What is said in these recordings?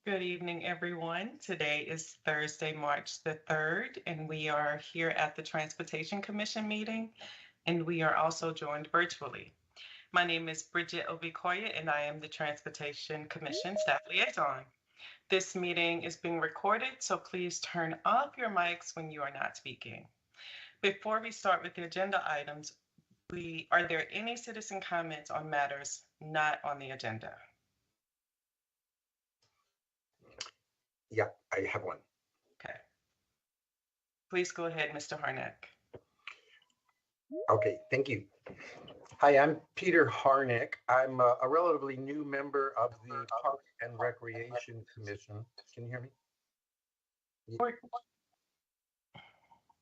Good evening, everyone. Today is Thursday, March the 3rd, and we are here at the Transportation Commission meeting, and we are also joined virtually. My name is Bridget Obikoya, and I am the Transportation Commission Staff Liaison. This meeting is being recorded, so please turn off your mics when you are not speaking. Before we start with the agenda items, are there any citizen comments on matters not on the agenda? Yeah, I have one. Okay. Please go ahead, Mr. Harnick. Okay, thank you. Hi, I'm Peter Harnick. I'm a relatively new member of the Park and Recreation Commission. Can you hear me?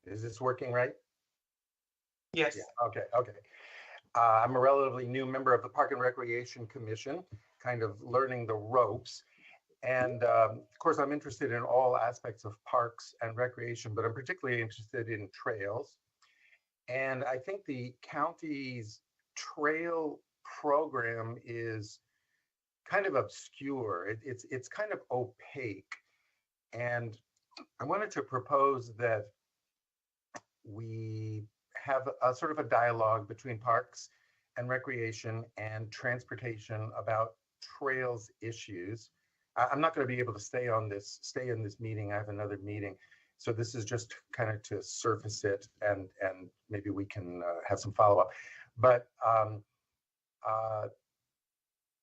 Is this working right? Yes. Yeah, okay. I'm a relatively new member of the Park and Recreation Commission, kind of learning the ropes. And of course, I'm interested in all aspects of parks and recreation, but I'm particularly interested in trails. And I think the county's trail program is kind of obscure. It's kind of opaque. And I wanted to propose that we have a sort of a dialogue between parks and recreation and transportation about trails issues. I'm not going to be able to stay in this meeting. I have another meeting. So this is just kind of to surface it, and maybe we can have some follow-up. But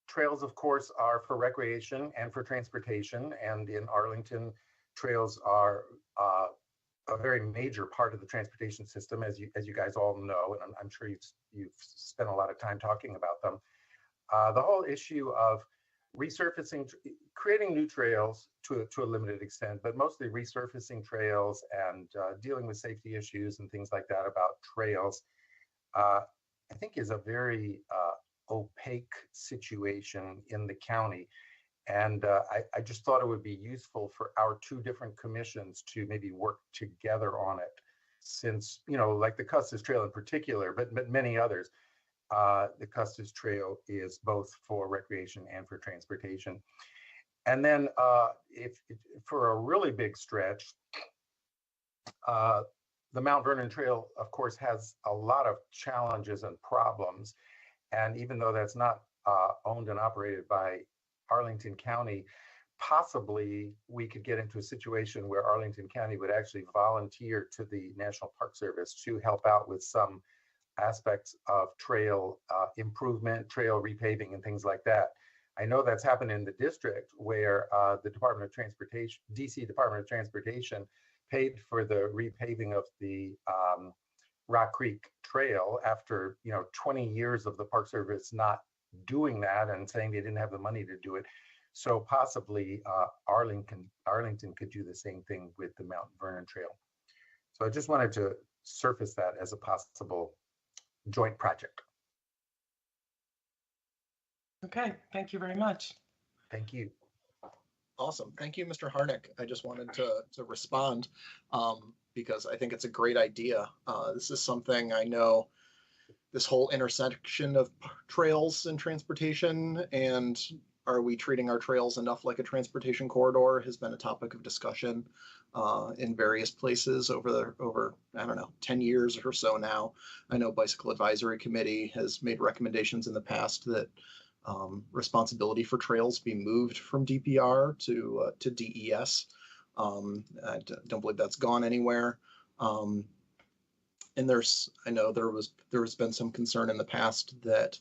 trails, of course, are for recreation and for transportation. And in Arlington, trails are a very major part of the transportation system, as you guys all know, and I'm sure you've spent a lot of time talking about them. The whole issue of resurfacing, creating new trails to a limited extent, but mostly resurfacing trails and dealing with safety issues and things like that about trails, I think is a very opaque situation in the county. And I just thought it would be useful for our two different commissions to maybe work together on it, since, like the Custis Trail in particular, but many others, the Custis Trail is both for recreation and for transportation. And then if for a really big stretch, the Mount Vernon Trail, of course, has a lot of challenges and problems. And even though that's not owned and operated by Arlington County, possibly we could get into a situation where Arlington County would actually volunteer to the National Park Service to help out with some aspects of trail improvement, trail repaving, and things like that. I know that's happened in the district where the Department of Transportation, DC Department of Transportation, paid for the repaving of the Rock Creek Trail after 20 years of the Park Service not doing that and saying they didn't have the money to do it. So possibly Arlington could do the same thing with the Mount Vernon Trail. So I just wanted to surface that as a possible joint project. Okay, thank you very much. Thank you. Awesome. Thank you, Mr. Harnick. I just wanted to respond because I think it's a great idea. This is something I know, this whole intersection of trails and transportation, and are we treating our trails enough like a transportation corridor, has been a topic of discussion in various places over I don't know, 10 years or so now. I know Bicycle Advisory Committee has made recommendations in the past that responsibility for trails be moved from DPR to DES. I don't believe that's gone anywhere. And I know there has been some concern in the past that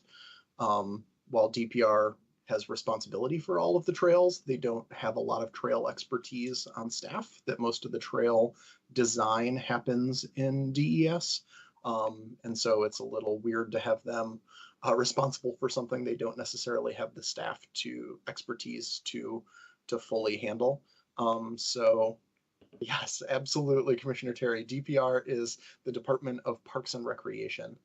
while DPR has responsibility for all of the trails, they don't have a lot of trail expertise on staff, that most of the trail design happens in DES. And so it's a little weird to have them responsible for something they don't necessarily have the staff to expertise to fully handle. So yes, absolutely, Commissioner Terry. DPR is the Department of Parks and Recreation,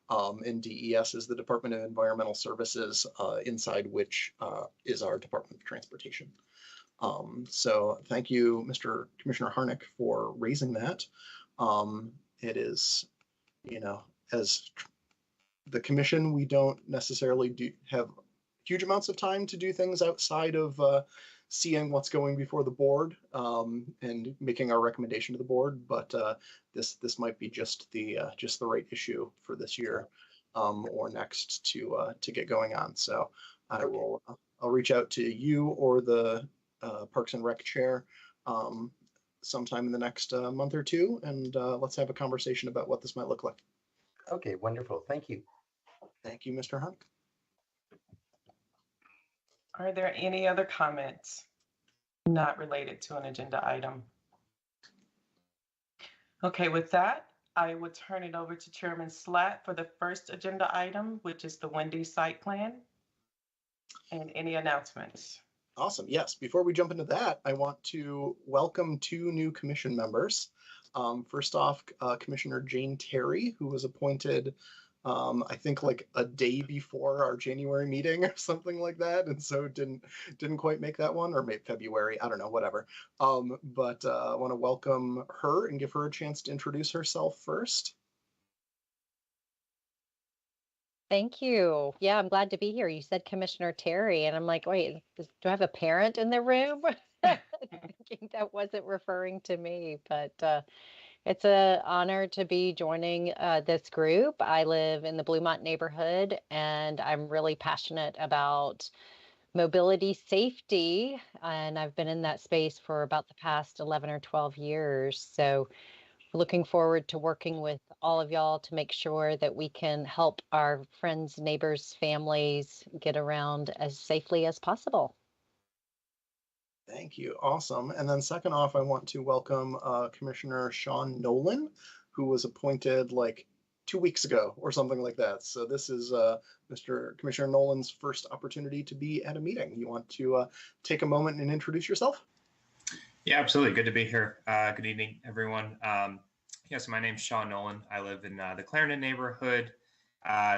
and DES is the Department of Environmental Services, inside which is our Department of Transportation. So thank you, Mr. Commissioner Harnick, for raising that. It is, as the commission, we don't necessarily have huge amounts of time to do things outside of seeing what's going before the board and making our recommendation to the board. But this might be just the right issue for this year or next to get going on. So I'll reach out to you or the Parks and Rec chair sometime in the next month or two, and let's have a conversation about what this might look like. Okay, wonderful. Thank you. Thank you, Mr. Hunt. Are there any other comments not related to an agenda item? Okay, with that, I would turn it over to Chairman Slatt for the first agenda item, which is the Wendy's site plan. And any announcements? Awesome. Yes. Before we jump into that, I want to welcome 2 new commission members. First off, Commissioner Jane Terry, who was appointed, I think like a day before our January meeting or something like that, and so didn't quite make that one, or maybe February. I don't know, whatever. But I want to welcome her and give her a chance to introduce herself first. Thank you. Yeah, I'm glad to be here. You said Commissioner Terry, and I'm like, wait, do I have a parent in the room? Thinking that wasn't referring to me, but it's an honor to be joining this group. I live in the Bluemont neighborhood, and I'm really passionate about mobility safety, and I've been in that space for about the past 11 or 12 years. So looking forward to working with all of y'all to make sure that we can help our friends, neighbors, families get around as safely as possible. Thank you. Awesome. And then second off, I want to welcome Commissioner Sean Nolan, who was appointed like 2 weeks ago or something like that. So this is Mr. Commissioner Nolan's first opportunity to be at a meeting. You want to take a moment and introduce yourself? Yeah, absolutely. Good to be here. Good evening, everyone. So my name's Sean Nolan. I live in the Clarendon neighborhood.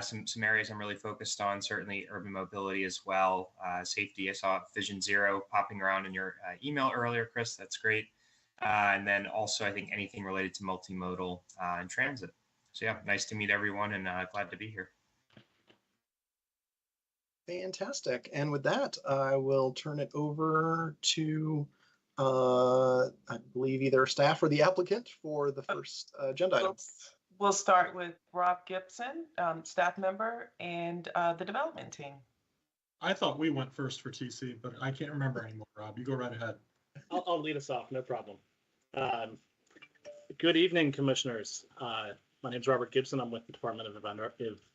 Some areas I'm really focused on, certainly urban mobility as well. Safety, I saw Vision Zero popping around in your email earlier, Chris. That's great. And then also, I think anything related to multimodal and transit. So yeah, nice to meet everyone and glad to be here. Fantastic. And with that, I will turn it over to I believe either staff or the applicant for the first agenda item. We'll start with Rob Gibson, staff member, and the development team. I thought we went first for TC, but I can't remember anymore, Rob. You go right ahead. I'll lead us off, no problem. Good evening, commissioners. My name is Robert Gibson. I'm with the Department of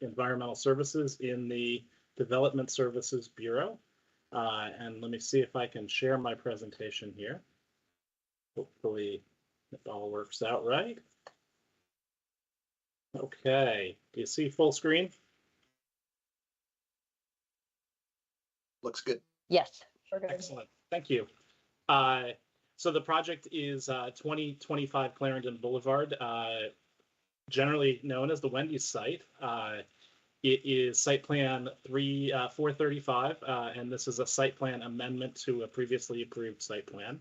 Environmental Services in the Development Services Bureau. And let me see if I can share my presentation here. Hopefully it all works out right. Okay, do you see full screen? Looks good. Yes. Excellent, thank you. So the project is 2025 Clarendon Boulevard, generally known as the Wendy's site. It is site plan 435, and this is a site plan amendment to a previously approved site plan.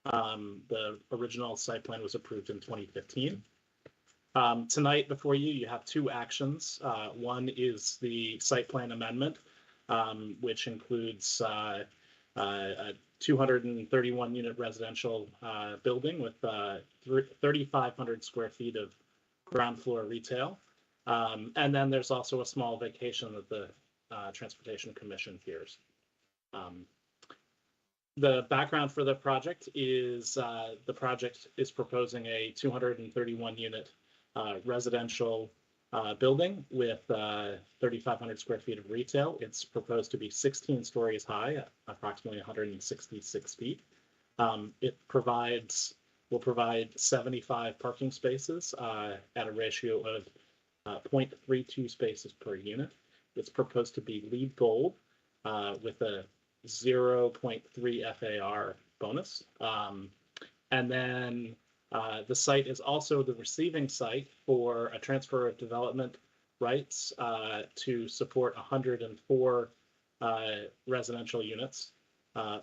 The original site plan was approved in 2015. Tonight before you, you have 2 actions. One is the site plan amendment, which includes a 231 unit residential building with 3,500 square feet of ground floor retail. And then there's also a small vacation that the Transportation Commission hears. The background for the project is proposing a 231 unit residential building with 3,500 square feet of retail. It's proposed to be 16 stories high, approximately 166 feet. It will provide 75 parking spaces at a ratio of 0.32 spaces per unit. It's proposed to be LEED Gold with a 0.3 FAR bonus. And then the site is also the receiving site for a transfer of development rights to support 104 residential units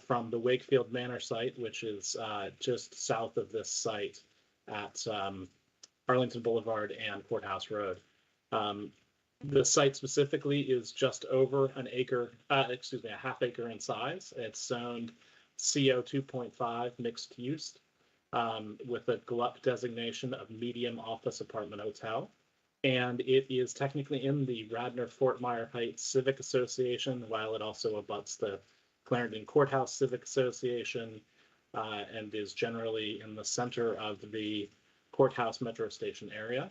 from the Wakefield Manor site, which is just south of this site at Arlington Boulevard and Courthouse Road. The site specifically is just over an acre, a half acre in size. It's zoned CO 2.5 mixed use with a GLUP designation of medium office apartment hotel. And it is technically in the Radnor-Fort Myer Heights Civic Association, while it also abuts the Clarendon Courthouse Civic Association and is generally in the center of the Courthouse metro station area.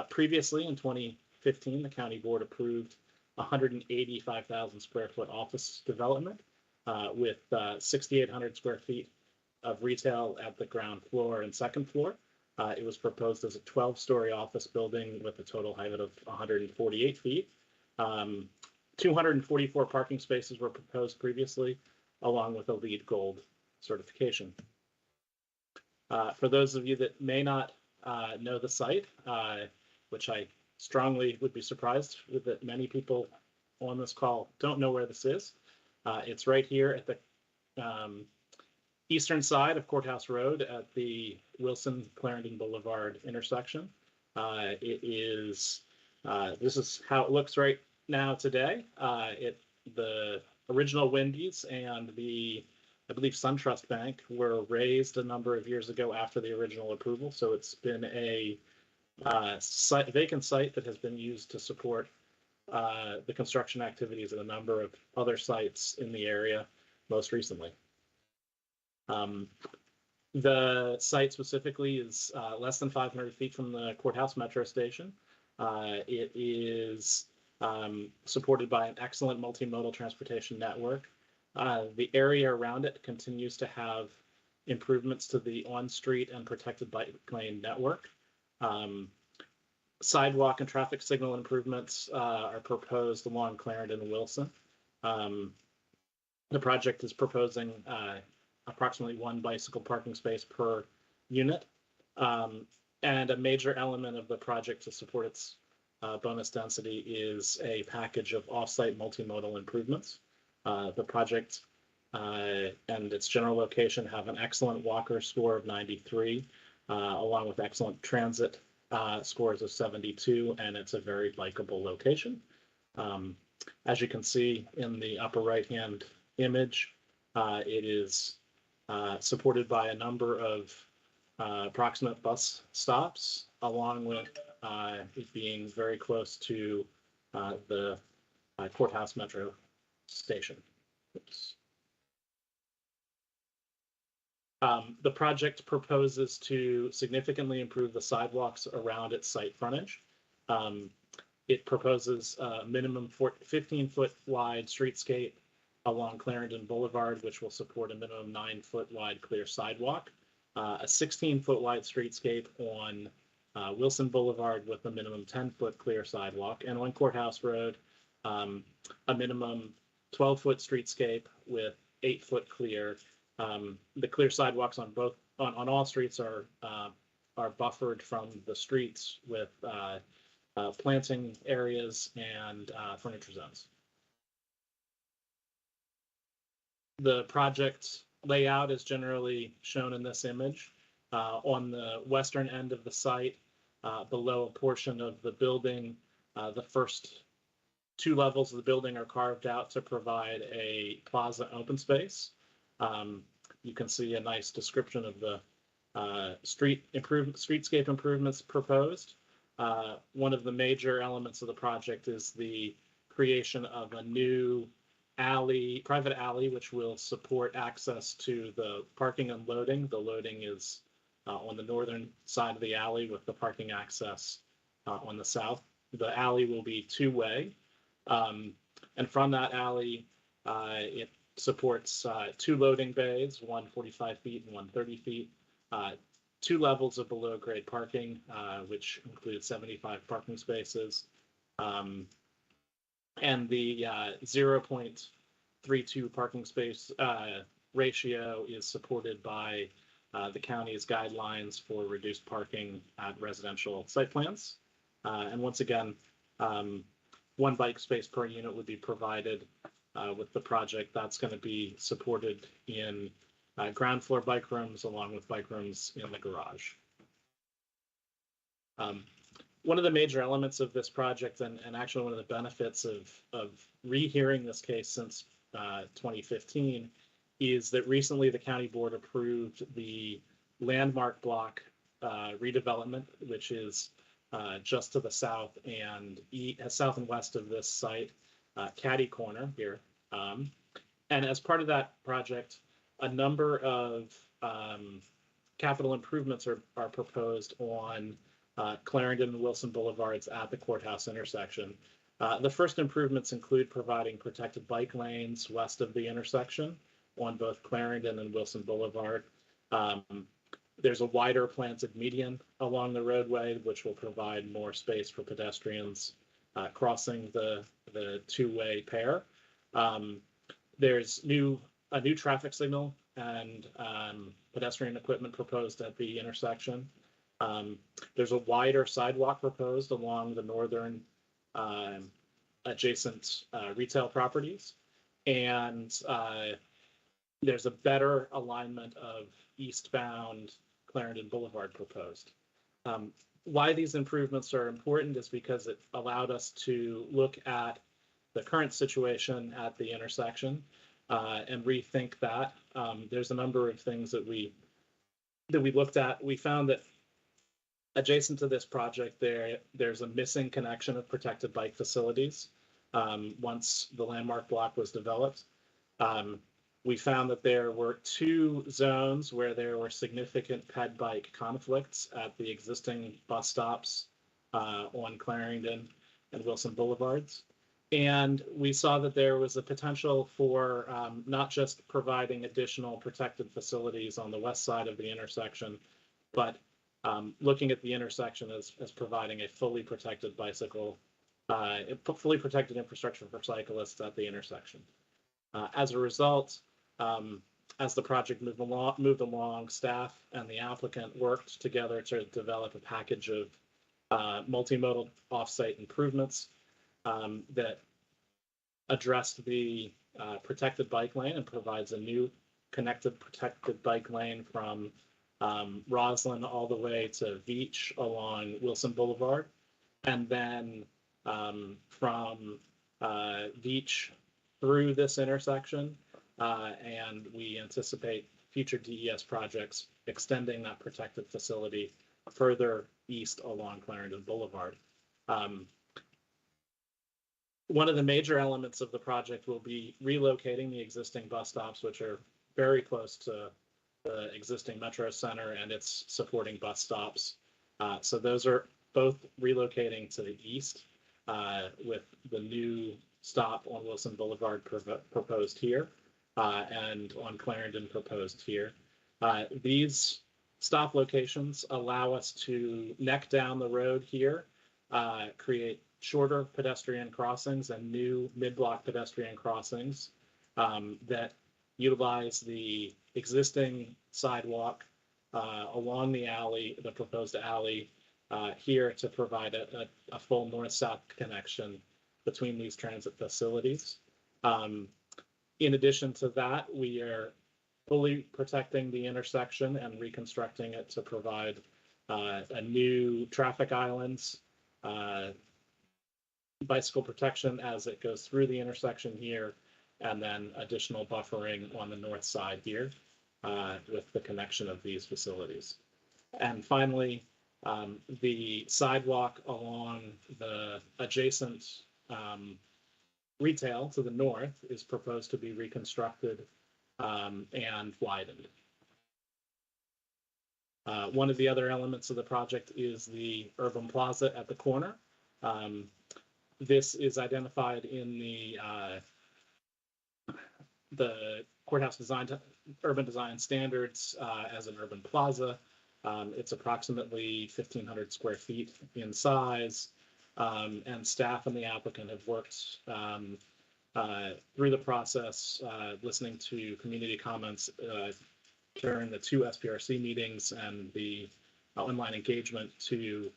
Previously, in 2015, the county board approved 185,000 square foot office development with 6,800 square feet of retail at the ground floor and second floor. It was proposed as a 12-story office building with a total height of 148 feet. 244 parking spaces were proposed previously, along with a LEED Gold certification. For those of you that may not know the site, which I strongly would be surprised that many people on this call don't know where this is. It's right here at the eastern side of Courthouse Road at the Wilson-Clarendon Boulevard intersection. This is how it looks right now today. The original Wendy's and the, I believe, SunTrust Bank were raised a number of years ago after the original approval. So it's been a vacant site that has been used to support the construction activities at a number of other sites in the area most recently. The site specifically is less than 500 feet from the Courthouse metro station. It is supported by an excellent multimodal transportation network. The area around it continues to have improvements to the on-street and protected bike lane network. Sidewalk and traffic signal improvements are proposed along Clarendon and Wilson. The project is proposing approximately 1 bicycle parking space per unit. And a major element of the project to support its bonus density is a package of off-site multimodal improvements. The project and its general location have an excellent walker score of 93, along with excellent transit scores of 72, and it's a very bikeable location. As you can see in the upper right-hand image, it is supported by a number of approximate bus stops, along with it being very close to the Courthouse metro station. Oops. The project proposes to significantly improve the sidewalks around its site frontage. It proposes a minimum 15-foot wide streetscape along Clarendon Boulevard, which will support a minimum 9-foot wide clear sidewalk, a 16-foot wide streetscape on Wilson Boulevard with a minimum 10-foot clear sidewalk, and on Courthouse Road, a minimum 12-foot streetscape with 8-foot clear. The clear sidewalks on all streets are buffered from the streets with planting areas and furniture zones. The project layout is generally shown in this image. On the western end of the site, below a portion of the building, the first 2 levels of the building are carved out to provide a plaza open space. You can see a nice description of the streetscape improvements proposed. One of the major elements of the project is the creation of a new private alley, which will support access to the parking and loading. The loading is on the northern side of the alley with the parking access on the south. The alley will be 2-way. And from that alley, it supports 2 loading bays, one 45 feet and one 30 feet, 2 levels of below grade parking, which include 75 parking spaces. And the 0.32 parking space ratio is supported by the county's guidelines for reduced parking at residential site plans. And once again, 1 bike space per unit would be provided with the project. That's going to be supported in ground floor bike rooms along with bike rooms in the garage. One of the major elements of this project, and actually one of the benefits of rehearing this case since 2015, is that recently the county board approved the landmark block redevelopment, which is just to the south and south and west of this site, catty corner here. And as part of that project, a number of capital improvements are proposed on Clarendon and Wilson Boulevards at the Courthouse intersection. The first improvements include providing protected bike lanes west of the intersection on both Clarendon and Wilson Boulevard. There's a wider planted median along the roadway, which will provide more space for pedestrians crossing the two-way pair. There's a new traffic signal and pedestrian equipment proposed at the intersection. There's a wider sidewalk proposed along the northern adjacent retail properties. And there's a better alignment of eastbound Clarendon Boulevard proposed. Why these improvements are important is because it allowed us to look at the current situation at the intersection and rethink that. There's a number of things that we looked at. We found that adjacent to this project, there's a missing connection of protected bike facilities once the landmark block was developed. We found that there were two zones where there were significant ped bike conflicts at the existing bus stops on Clarendon and Wilson Boulevards. And we saw that there was a potential for not just providing additional protected facilities on the west side of the intersection, but looking at the intersection as providing a fully protected fully protected infrastructure for cyclists at the intersection. As a result, as the project moved along, staff and the applicant worked together to develop a package of multimodal offsite improvements that addressed the protected bike lane and provides a new connected protected bike lane from Roslyn all the way to Veach along Wilson Boulevard, and then from Veach through this intersection, and we anticipate future DES projects extending that protected facility further east along Clarendon Boulevard. One of the major elements of the project will be relocating the existing bus stops, which are very close to the existing Metro Center and its supporting bus stops. So those are both relocating to the east with the new stop on Wilson Boulevard proposed here and on Clarendon proposed here. These stop locations allow us to neck down the road here, create shorter pedestrian crossings and new mid-block pedestrian crossings that utilize the existing sidewalk along the alley, the proposed alley here to provide a full north-south connection between these transit facilities. In addition to that, we are fully protecting the intersection and reconstructing it to provide a new traffic islands, bicycle protection as it goes through the intersection here, and then additional buffering on the north side here with the connection of these facilities. And finally, the sidewalk along the adjacent retail to the north is proposed to be reconstructed and widened. One of the other elements of the project is the Urban Plaza at the corner. This is identified in the Courthouse urban design standards as an urban plaza. It's approximately 1,500 square feet in size, and staff and the applicant have worked through the process, listening to community comments during the 2 SPRC meetings and the online engagement to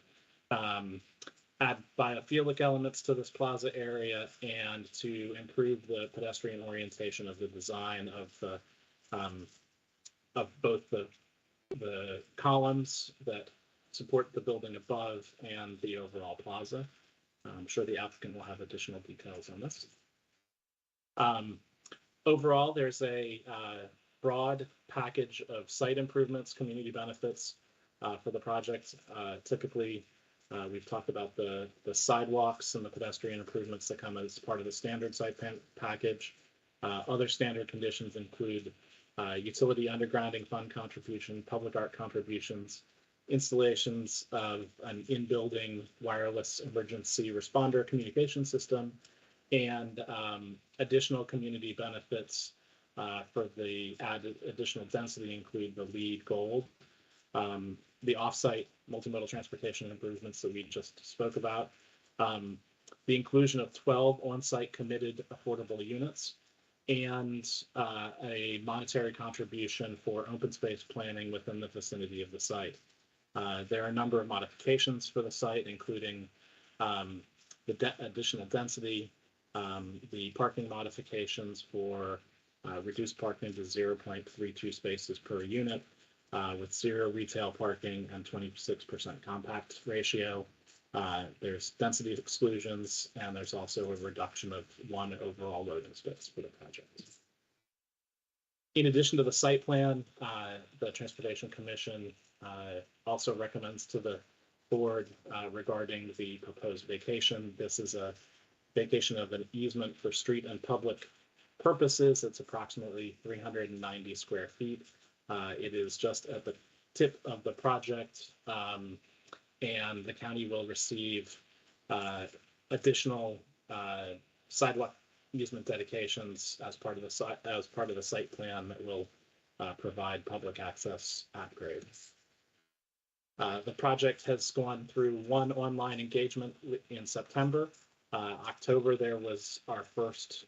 add biophilic elements to this plaza area and to improve the pedestrian orientation of the design of both the columns that support the building above and the overall plaza. I'm sure the applicant will have additional details on this. Overall, there's a broad package of site improvements, community benefits for the project. Typically, we've talked about the sidewalks and the pedestrian improvements that come as part of the standard site package. Other standard conditions include utility undergrounding fund contribution, public art contributions, installations of an in-building wireless emergency responder communication system, and additional community benefits for the added additional density include the LEED Gold, the offsite multimodal transportation improvements that we just spoke about, the inclusion of 12 on-site committed affordable units, and a monetary contribution for open space planning within the vicinity of the site. There are a number of modifications for the site, including the additional density, the parking modifications for reduced parking to 0.32 spaces per unit, with 0 retail parking and 26% compact ratio. There's density exclusions, and there's also a reduction of 1 overall loading space for the project. In addition to the site plan, the Transportation Commission also recommends to the board regarding the proposed vacation. This is a vacation of an easement for street and public purposes. It's approximately 390 square feet. It is just at the tip of the project, and the county will receive additional sidewalk easement dedications as part of the site plan that will provide public access upgrades. The project has gone through 1 online engagement in September. October, there was our first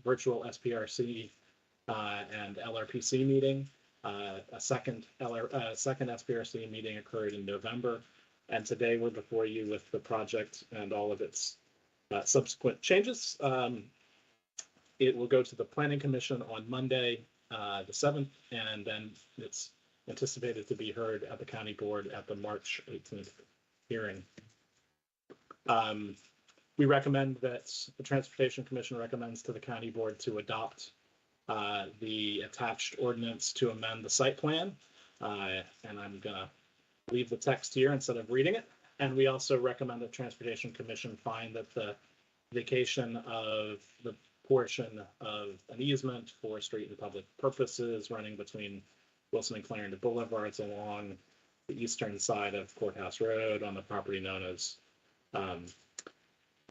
virtual SPRC and LRPC meeting. A second SPRC meeting occurred in November, and today we're before you with the project and all of its subsequent changes. It will go to the Planning Commission on Monday, the 7th, and then it's anticipated to be heard at the County Board at the March 18th hearing. We recommend that the Transportation Commission recommends to the County Board to adopt the attached ordinance to amend the site plan. And I'm gonna leave the text here instead of reading it. And we also recommend the Transportation Commission find that the vacation of the portion of an easement for street and public purposes running between Wilson and Clarendon Boulevards along the eastern side of Courthouse Road on the property known as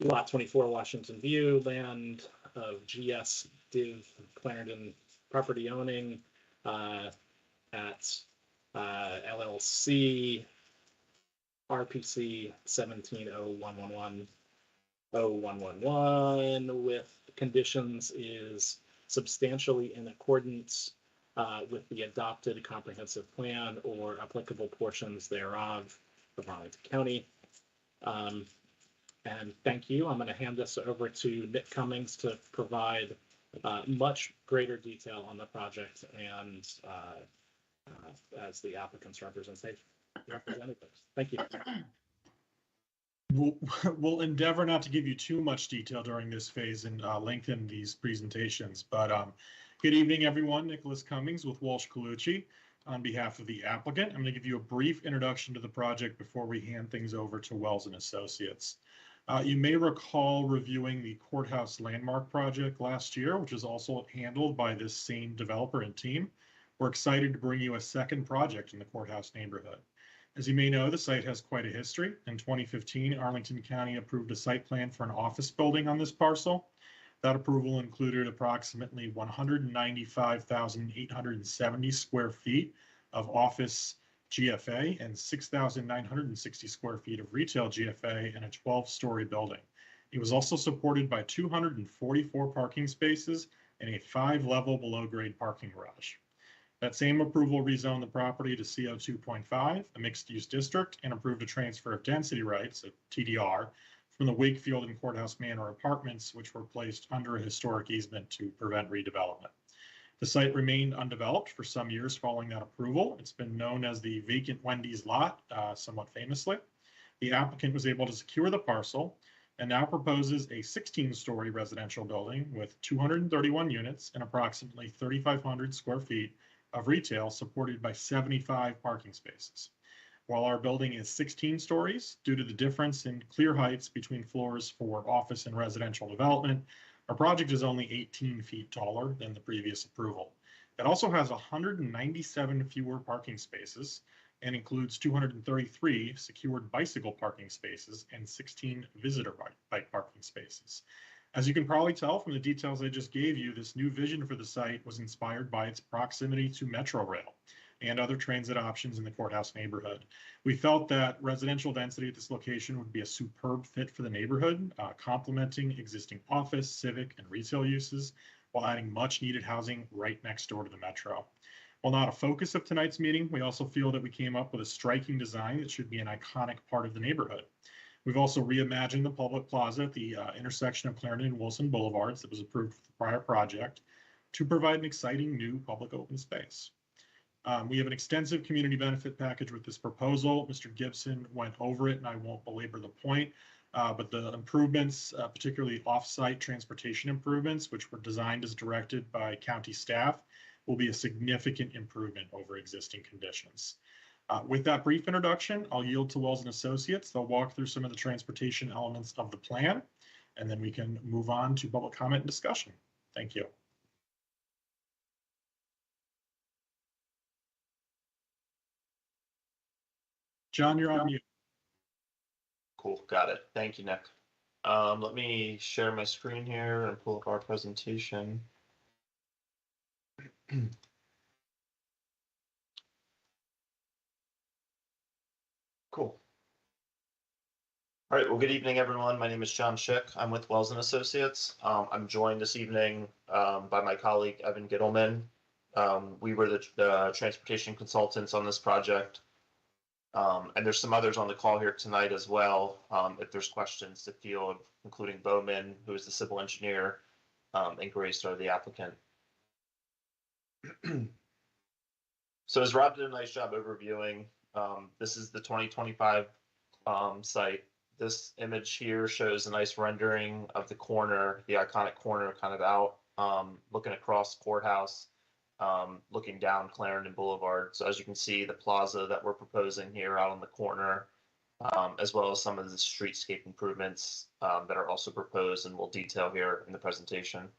Lot 24 Washington View, land of GS Div Clarendon property owning at LLC RPC 170111 with conditions is substantially in accordance with the adopted comprehensive plan or applicable portions thereof of Arlington County. And thank you. I'm going to hand this over to Nick Cummings to provide much greater detail on the project and as the applicant's representatives. Thank you. We'll endeavor not to give you too much detail during this phase and lengthen these presentations, but good evening, everyone. Nicholas Cummings with Walsh Colucci on behalf of the applicant. I'm going to give you a brief introduction to the project before we hand things over to Wells and Associates. You may recall reviewing the Courthouse Landmark project last year, which is also handled by this same developer and team. We're excited to bring you a second project in the Courthouse neighborhood. As you may know, the site has quite a history. In 2015, Arlington County approved a site plan for an office building on this parcel. That approval included approximately 195,870 square feet of office GFA and 6,960 square feet of retail GFA in a 12-story building. It was also supported by 244 parking spaces and a 5-level below-grade parking garage. That same approval rezoned the property to CO 2.5, a mixed-use district, and approved a transfer of density rights, a TDR, from the Wakefield and Courthouse Manor apartments, which were placed under a historic easement to prevent redevelopment. The site remained undeveloped for some years following that approval. It's been known as the vacant Wendy's lot, somewhat famously. The applicant was able to secure the parcel and now proposes a 16-story residential building with 231 units and approximately 3,500 square feet of retail supported by 75 parking spaces. While our building is 16 stories, due to the difference in clear heights between floors for office and residential development, our project is only 18 feet taller than the previous approval. It also has 197 fewer parking spaces and includes 233 secured bicycle parking spaces and 16 visitor bike parking spaces. As you can probably tell from the details I just gave you, this new vision for the site was inspired by its proximity to Metro Rail and other transit options in the Courthouse neighborhood. We felt that residential density at this location would be a superb fit for the neighborhood, complementing existing office, civic, and retail uses, while adding much needed housing right next door to the Metro. While not a focus of tonight's meeting, we also feel that we came up with a striking design that should be an iconic part of the neighborhood. We've also reimagined the public plaza at the intersection of Clarendon and Wilson Boulevards that was approved for the prior project to provide an exciting new public open space. We have an extensive community benefit package with this proposal. Mr. Gibson went over it, and I won't belabor the point, but the improvements, particularly off-site transportation improvements, which were designed as directed by county staff, will be a significant improvement over existing conditions. With that brief introduction, I'll yield to Wells & Associates. They'll walk through some of the transportation elements of the plan, and then we can move on to public comment and discussion. Thank you. John, you're on mute. Cool, got it. Thank you, Nick. Let me share my screen here and pull up our presentation. Cool. All right, well, good evening, everyone. My name is John Schick. I'm with Wells & Associates. I'm joined this evening by my colleague, Evan Gittleman. We were the transportation consultants on this project. And there's some others on the call here tonight as well. If there's questions to field, including Bowman, who is the civil engineer, and Grace are the applicant. So as Rob did a nice job overviewing, this is the 2025 site. This image here shows a nice rendering of the corner, the iconic corner kind of out, looking across Courthouse. Looking down Clarendon Boulevard. So as you can see, the plaza that we're proposing here out on the corner, as well as some of the streetscape improvements that are also proposed and we'll detail here in the presentation.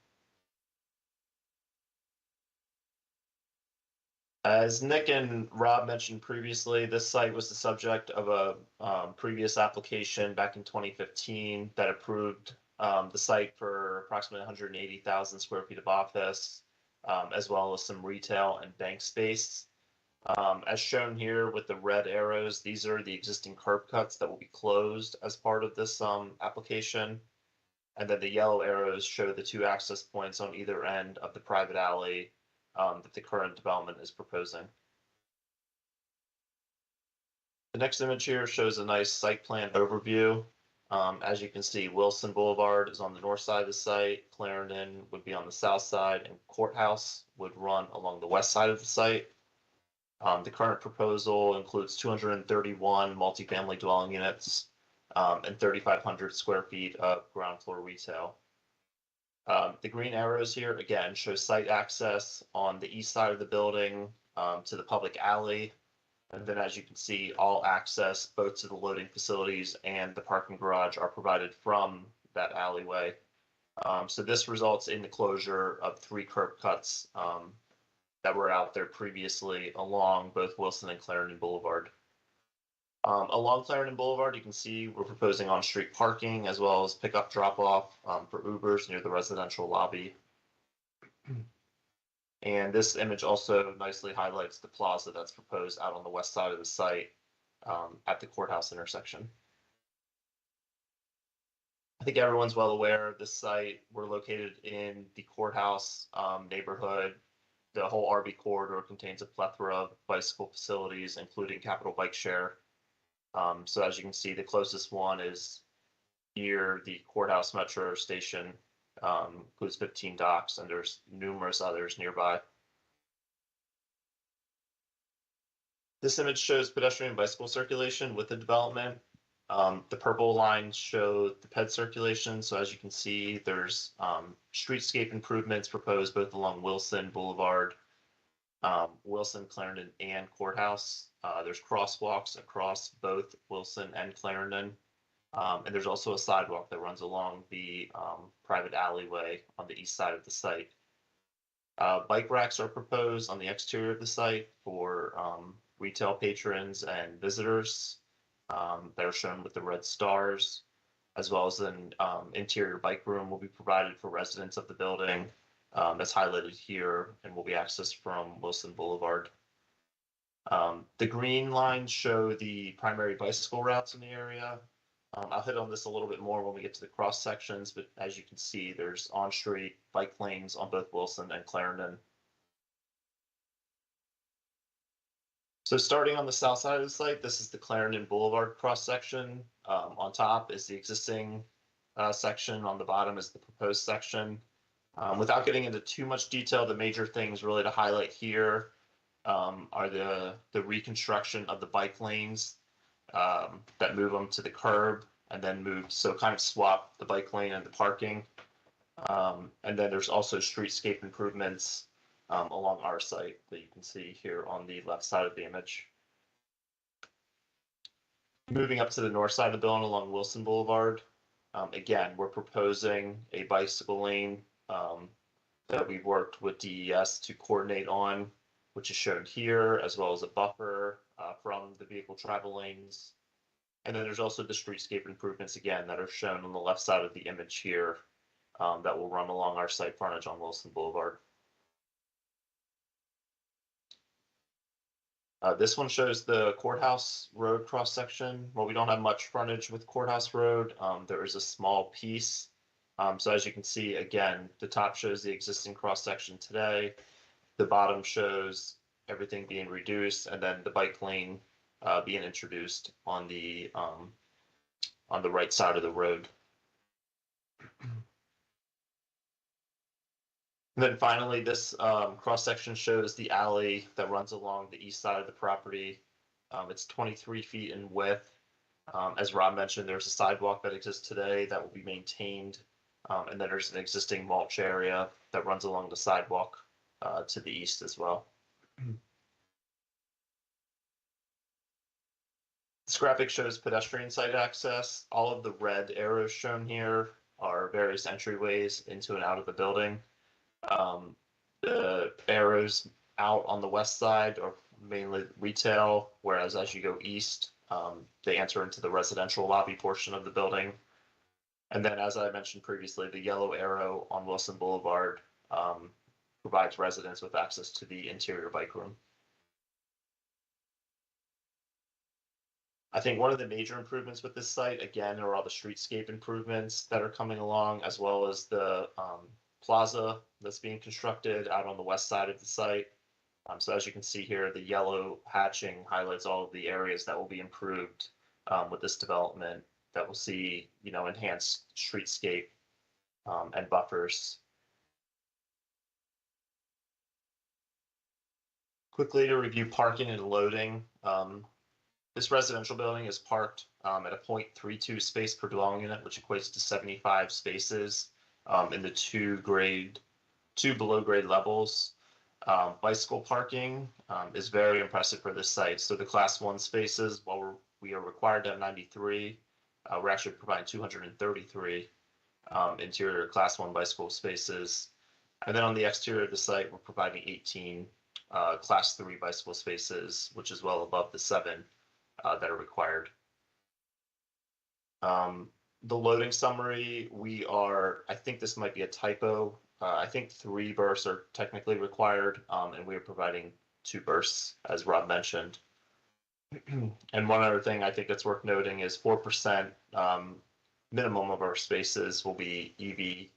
As Nick and Rob mentioned previously, this site was the subject of a previous application back in 2015 that approved the site for approximately 180,000 square feet of office, as well as some retail and bank space. As shown here with the red arrows, these are the existing curb cuts that will be closed as part of this application. And then the yellow arrows show the two access points on either end of the private alley that the current development is proposing. The next image here shows a nice site plan overview. As you can see, Wilson Boulevard is on the north side of the site, Clarendon would be on the south side, and Courthouse would run along the west side of the site. The current proposal includes 231 multifamily dwelling units and 3,500 square feet of ground floor retail. The green arrows here, again, show site access on the east side of the building to the public alley. And then as you can see, all access both to the loading facilities and the parking garage are provided from that alleyway. So this results in the closure of 3 curb cuts that were out there previously along both Wilson and Clarendon Boulevard. Along Clarendon Boulevard, you can see we're proposing on-street parking as well as pickup drop-off for Ubers near the residential lobby. And this image also nicely highlights the plaza that's proposed out on the west side of the site at the Courthouse intersection. I think everyone's well aware of this site. We're located in the Courthouse neighborhood. The whole RB corridor contains a plethora of bicycle facilities, including Capital Bike Share. So as you can see, the closest one is near the Courthouse Metro station, includes 15 docks, and there's numerous others nearby. This image shows pedestrian and bicycle circulation with the development. The purple lines show the ped circulation. So as you can see, there's streetscape improvements proposed both along Wilson Boulevard, Wilson, Clarendon, and Courthouse. There's crosswalks across both Wilson and Clarendon. And there's also a sidewalk that runs along the private alleyway on the east side of the site. Bike racks are proposed on the exterior of the site for retail patrons and visitors. That are shown with the red stars, as well as an interior bike room will be provided for residents of the building. That's highlighted here and will be accessed from Wilson Boulevard. The green lines show the primary bicycle routes in the area. I'll hit on this a little bit more when we get to the cross sections, but as you can see, there's on-street bike lanes on both Wilson and Clarendon. So starting on the south side of the site, this is the Clarendon Boulevard cross section. On top is the existing section. On the bottom is the proposed section. Without getting into too much detail, the major things really to highlight here are the reconstruction of the bike lanes that move them to the curb and then move, so kind of swap the bike lane and the parking. And then there's also streetscape improvements along our site that you can see here on the left side of the image. Moving up to the north side of the building along Wilson Boulevard, again, we're proposing a bicycle lane that we've worked with DES to coordinate on, which is shown here, as well as a buffer from the vehicle travel lanes. And then there's also the streetscape improvements again that are shown on the left side of the image here that will run along our site frontage on Wilson Boulevard. This one shows the Courthouse Road cross section. Well, we don't have much frontage with Courthouse Road. There is a small piece. So as you can see, again, the top shows the existing cross section today. The bottom shows everything being reduced, and then the bike lane being introduced on the right side of the road. And then finally, this cross section shows the alley that runs along the east side of the property. It's 23 feet in width. As Rob mentioned, there's a sidewalk that exists today that will be maintained. And then there's an existing mulch area that runs along the sidewalk to the east as well. This graphic shows pedestrian site access. All of the red arrows shown here are various entryways into and out of the building. The arrows out on the west side are mainly retail, whereas as you go east, they enter into the residential lobby portion of the building. And then, as I mentioned previously, the yellow arrow on Wilson Boulevard provides residents with access to the interior bike room. I think one of the major improvements with this site, again, are all the streetscape improvements that are coming along, as well as the plaza that's being constructed out on the west side of the site. So as you can see here, the yellow hatching highlights all of the areas that will be improved with this development that will see, enhanced streetscape and buffers. Quickly to review parking and loading. This residential building is parked at a 0.32 space per dwelling unit, which equates to 75 spaces in the two below grade levels. Bicycle parking is very impressive for this site. So the class 1 spaces, while we are required to have 93, we're actually providing 233 interior class 1 bicycle spaces. And then on the exterior of the site, we're providing 18 class 3 bicycle spaces, which is well above the 7 that are required. The loading summary, I think this might be a typo. I think 3 bursts are technically required, and we are providing 2 bursts, as Rob mentioned. And one other thing I think that's worth noting is 4% minimum of our spaces will be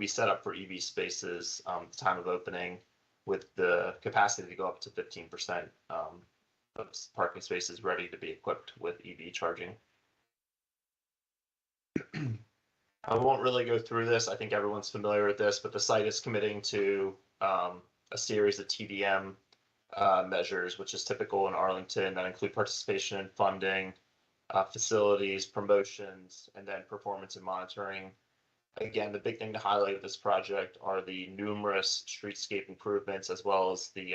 set up for EV spaces at the time of opening, with the capacity to go up to 15% of parking spaces ready to be equipped with EV charging. I won't really go through this. I think everyone's familiar with this, but the site is committing to a series of TDM measures, which is typical in Arlington, that include participation in funding, facilities, promotions, and then performance and monitoring. Again, the big thing to highlight of this project are the numerous streetscape improvements, as well as the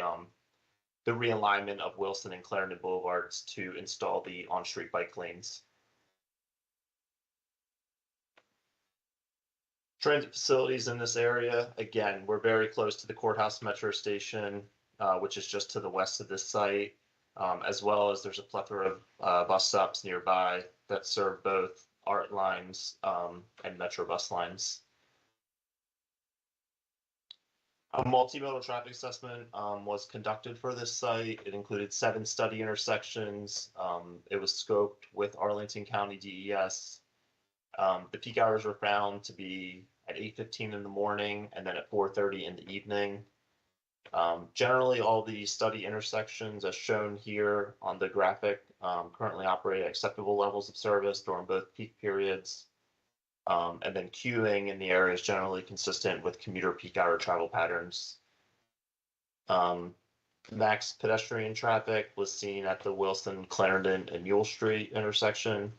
realignment of Wilson and Clarendon Boulevards to install the on-street bike lanes. Transit facilities in this area, again, we're very close to the Courthouse metro station, which is just to the west of this site, as well as there's a plethora of bus stops nearby that serve both ART lines and metro bus lines. A multimodal traffic assessment was conducted for this site. It included 7 study intersections. It was scoped with Arlington County DES. The peak hours were found to be at 8:15 in the morning and then at 4:30 in the evening. Generally, all the study intersections, as shown here on the graphic, currently operate at acceptable levels of service during both peak periods. And then queuing in the area is generally consistent with commuter peak hour travel patterns. Max pedestrian traffic was seen at the Wilson, Clarendon, and Mule Street intersection,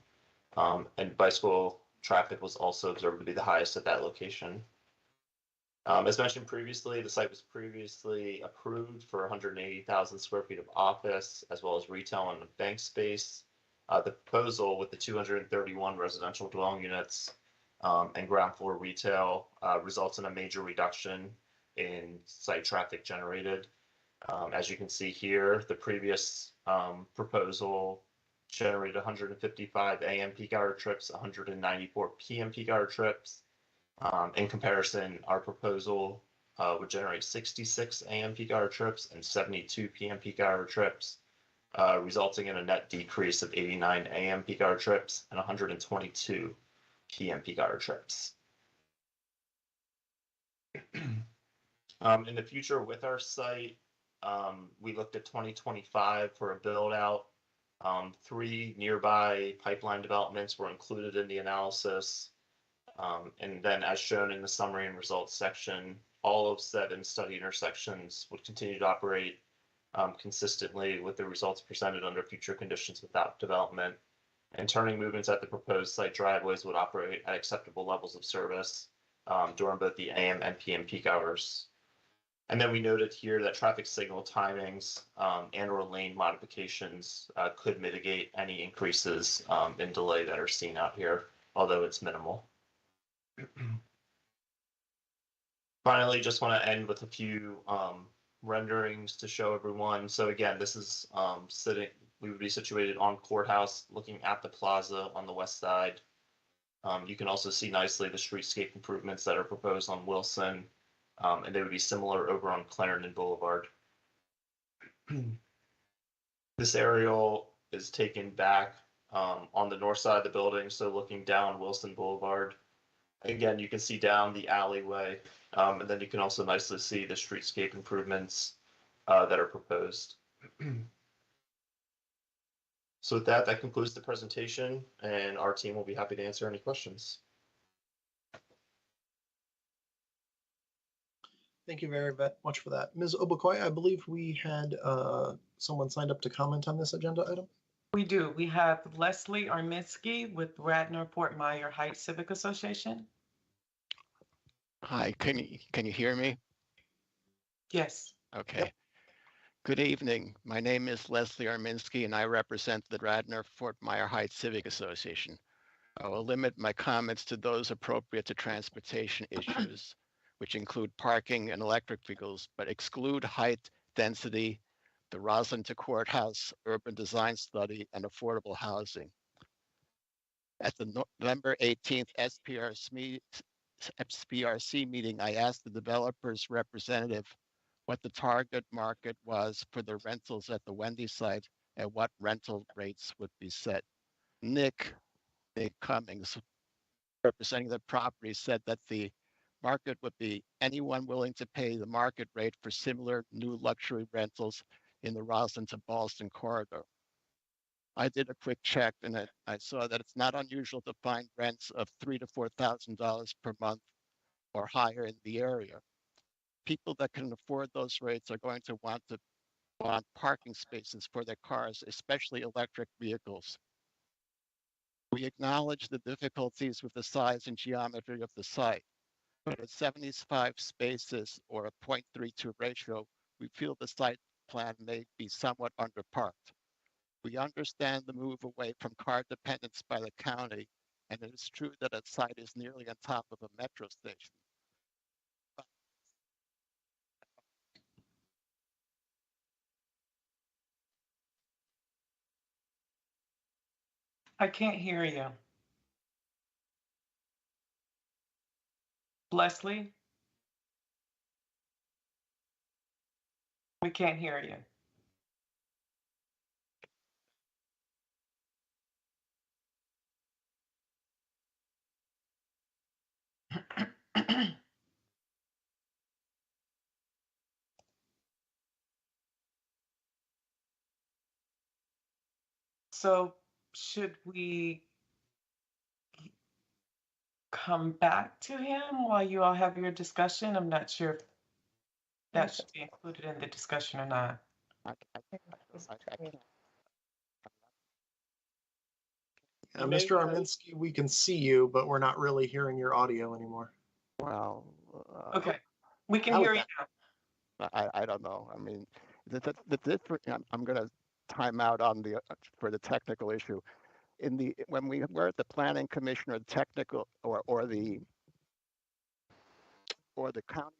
and bicycle traffic was also observed to be the highest at that location. As mentioned previously, the site was previously approved for 180,000 square feet of office, as well as retail and bank space. The proposal with the 231 residential dwelling units and ground floor retail results in a major reduction in site traffic generated. As you can see here, the previous proposal generated 155 AM peak hour trips, 194 PM peak hour trips. In comparison, our proposal would generate 66 AM peak hour trips and 72 PM peak hour trips, resulting in a net decrease of 89 AM peak hour trips and 122 PM peak hour trips. In the future with our site, we looked at 2025 for a build out. 3 nearby pipeline developments were included in the analysis. And then as shown in the summary and results section, all of 7 study intersections would continue to operate consistently with the results presented under future conditions without development. And turning movements at the proposed site driveways would operate at acceptable levels of service during both the AM and PM peak hours. And then we noted here that traffic signal timings and or lane modifications could mitigate any increases in delay that are seen out here, although it's minimal. Finally, just want to end with a few renderings to show everyone. So again, this is we would be situated on Courthouse, looking at the plaza on the west side. You can also see nicely the streetscape improvements that are proposed on Wilson, and they would be similar over on Clarendon Boulevard. This aerial is taken back on the north side of the building, so looking down Wilson Boulevard. Again, you can see down the alleyway, and then you can also nicely see the streetscape improvements that are proposed. So with that, that concludes the presentation, and our team will be happy to answer any questions. Thank you very much for that. Ms. Obukoy, I believe we had someone signed up to comment on this agenda item. We do. We have Leslie Arminsky with Radnor Fort Myer Heights Civic Association. Hi, can you hear me? Yes. Okay. Yep. Good evening. My name is Leslie Arminsky, and I represent the Radnor Fort Myer Heights Civic Association. I will limit my comments to those appropriate to transportation issues, which include parking and electric vehicles, but exclude height, density, the Roslyn to Courthouse urban design study, and affordable housing. At the November 18th SPRC meeting, I asked the developer's representative what the target market was for the rentals at the Wendy site and what rental rates would be set. Nick Cummings, representing the property, said that the market would be anyone willing to pay the market rate for similar new luxury rentals in the Roslyn to Ballston corridor. I did a quick check, and I saw that it's not unusual to find rents of $3,000 to $4,000 per month or higher in the area. People that can afford those rates are going to want parking spaces for their cars, especially electric vehicles. We acknowledge the difficulties with the size and geometry of the site, but at 75 spaces or a 0.32 ratio, we feel the site plan may be somewhat underparked. We understand the move away from car dependence by the county, and it is true that a site is nearly on top of a metro station. I can't hear you. Leslie? We can't hear you. So should we come back to him while you all have your discussion? I'm not sure if that should be included in the discussion or not. I can't. Mr. Arminsky, we can see you, but we're not really hearing your audio anymore. Well, Okay, we can How hear is you that? now. I don't know. I mean, the different. I'm going to time out on the for the technical issue. When we were at the planning commission or the technical or the county.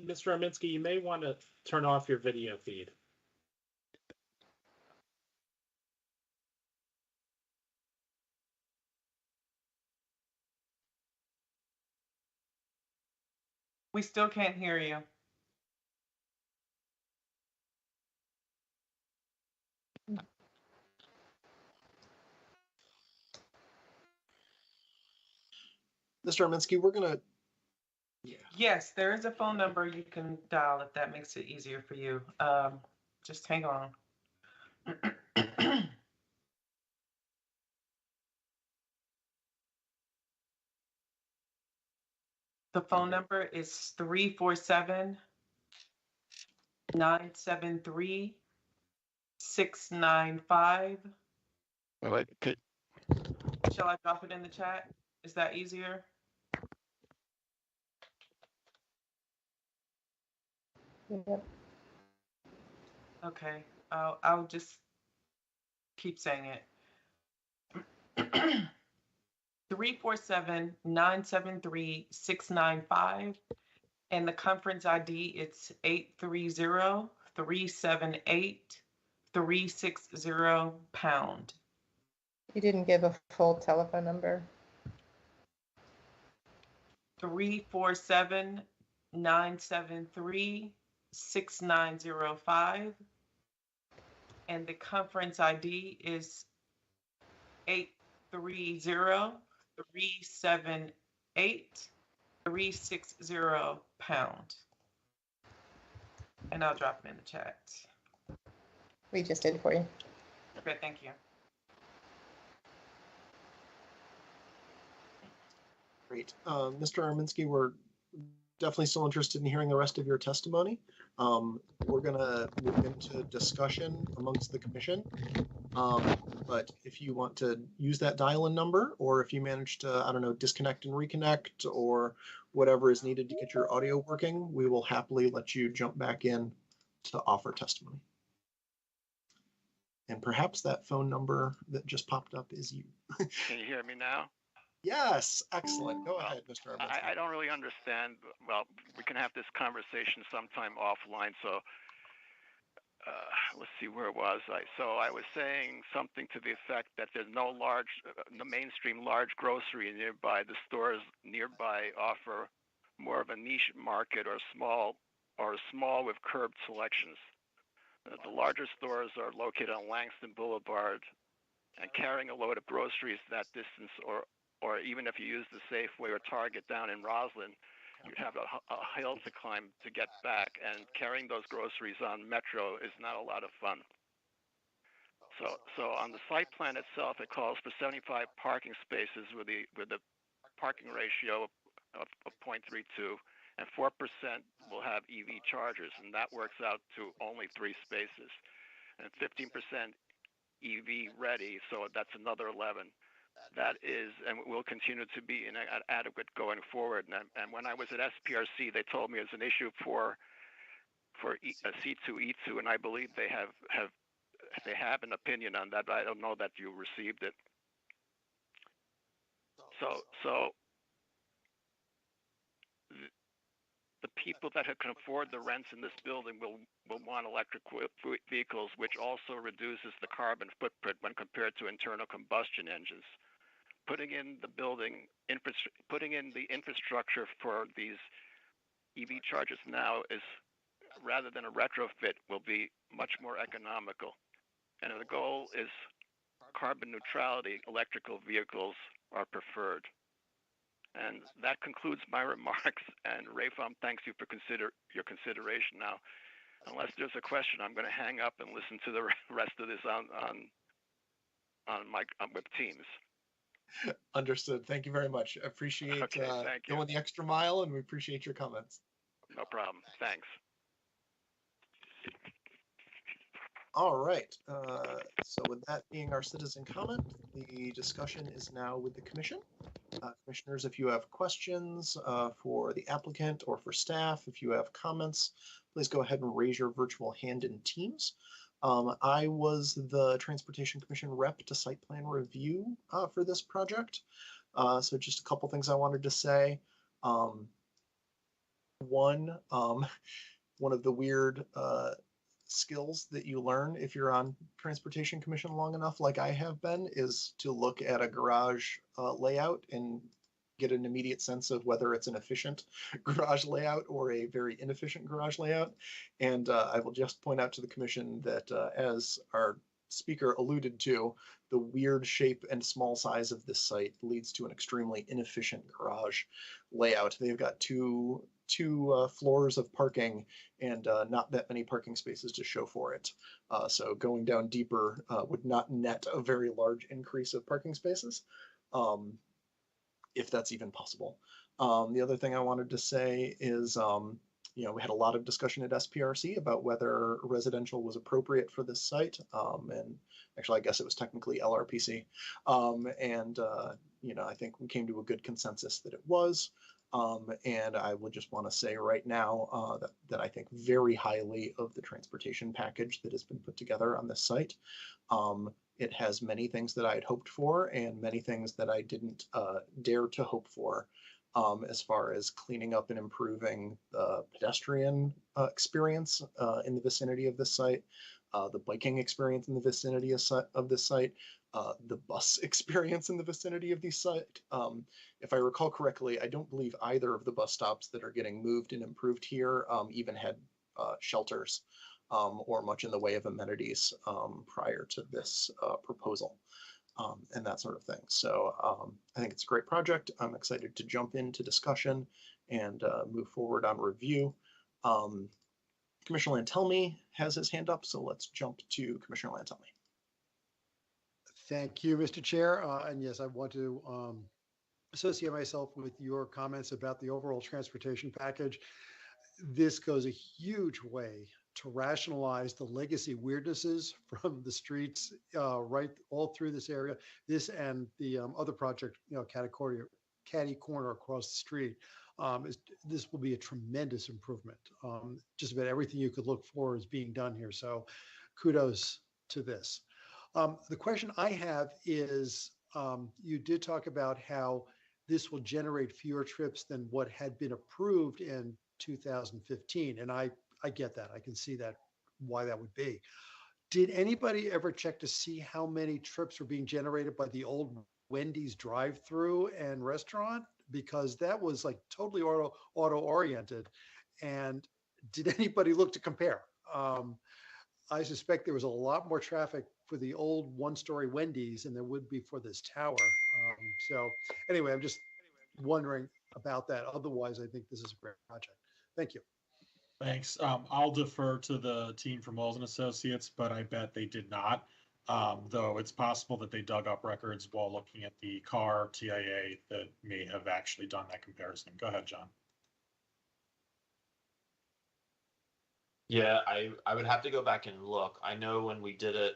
Mr. Arminsky, you may want to turn off your video feed. We still can't hear you. Mr. Arminsky, we're gonna. Yeah. Yes, there is a phone number you can dial if that makes it easier for you. Just hang on. The phone number is 347-973-695. Wait, Shall I drop it in the chat? Is that easier? Yep. Okay, I'll just keep saying it. 347-973-695. And the conference ID, it's 830-378-360#. You didn't give a full telephone number. 347-973-6905. And the conference ID is 830-378-360#. And I'll drop it in the chat. We just did for you. Okay, thank you. Great. Mr. Arminsky, we're definitely still interested in hearing the rest of your testimony. We're going to move into discussion amongst the commission. But if you want to use that dial-in number, or if you manage to, I don't know, disconnect and reconnect, or whatever is needed to get your audio working, we will happily let you jump back in to offer testimony. And perhaps that phone number that just popped up is you. Can you hear me now? Yes, excellent. Go ahead, Mr. Arminsky. I don't really understand. Well, we can have this conversation sometime offline. So let's see, where was I? So I was saying something to the effect that there's no large, the mainstream large grocery nearby. The stores nearby offer more of a niche market or small with curbed selections. The larger stores are located on Langston Boulevard, and carrying a load of groceries that distance, or even if you use the Safeway or Target down in Roslyn, you'd have a hill to climb to get back, and carrying those groceries on Metro is not a lot of fun. So on the site plan itself, it calls for 75 parking spaces with a parking ratio of 0.32 and 4% will have EV chargers, and that works out to only 3 spaces, and 15% EV ready, so that's another 11. That is, and will continue to be inadequate going forward. And when I was at SPRC, they told me it's an issue for C2E2, and I believe they have an opinion on that, but I don't know that you received it. So the people that can afford the rents in this building will want electric vehicles, which also reduces the carbon footprint when compared to internal combustion engines. Putting in the infrastructure for these EV chargers now is, rather than a retrofit, will be much more economical. And the goal is carbon neutrality. Electrical vehicles are preferred. And that concludes my remarks. And Rayfam, thanks you for your consideration. Now, unless there's a question, I'm going to hang up and listen to the rest of this on with Teams. Understood. Thank you very much. Appreciate going the extra mile, and we appreciate your comments. No problem. Thanks. All right. So with that being our citizen comment, the discussion is now with the commission. Commissioners, if you have questions for the applicant or for staff, if you have comments, please go ahead and raise your virtual hand in Teams. I was the Transportation Commission rep to site plan review for this project. So just a couple things I wanted to say. One of the weird skills that you learn if you're on Transportation Commission long enough, like I have been, is to look at a garage layout and get an immediate sense of whether it's an efficient garage layout or a very inefficient garage layout. And I will just point out to the commission that as our speaker alluded to, the weird shape and small size of this site leads to an extremely inefficient garage layout. They've got two floors of parking and not that many parking spaces to show for it. So going down deeper would not net a very large increase of parking spaces, if that's even possible. The other thing I wanted to say is, we had a lot of discussion at SPRC about whether residential was appropriate for this site. And actually, I guess it was technically LRPC. I think we came to a good consensus that it was. And I would just want to say right now that I think very highly of the transportation package that has been put together on this site. It has many things that I had hoped for and many things that I didn't dare to hope for, as far as cleaning up and improving the pedestrian experience in the vicinity of this site, the biking experience in the vicinity of this site, the bus experience in the vicinity of this site. If I recall correctly, I don't believe either of the bus stops that are getting moved and improved here even had shelters or much in the way of amenities prior to this proposal. And that sort of thing. So I think it's a great project. I'm excited to jump into discussion and move forward on review. Commissioner Lantelmi has his hand up, so let's jump to Commissioner Lantelmi. Thank you, Mr. Chair. And yes, I want to associate myself with your comments about the overall transportation package. This goes a huge way to rationalize the legacy weirdnesses from the streets right all through this area. This and the other project, Caddy Corner across the street. This will be a tremendous improvement. Just about everything you could look for is being done here. So kudos to this. The question I have is, you did talk about how this will generate fewer trips than what had been approved in 2015. And I get that. I can see that, why that would be. Did anybody ever check to see how many trips were being generated by the old Wendy's drive-through and restaurant? Because that was like totally auto-oriented. And did anybody look to compare? I suspect there was a lot more traffic for the old one-story Wendy's than there would be for this tower. So anyway, I'm just wondering about that. Otherwise, I think this is a great project. Thank you. Thanks. I'll defer to the team from Wells and Associates, but I bet they did not. Though it's possible that they dug up records while looking at the car TIA that may have actually done that comparison. Go ahead, John. Yeah, I would have to go back and look. I know when we did it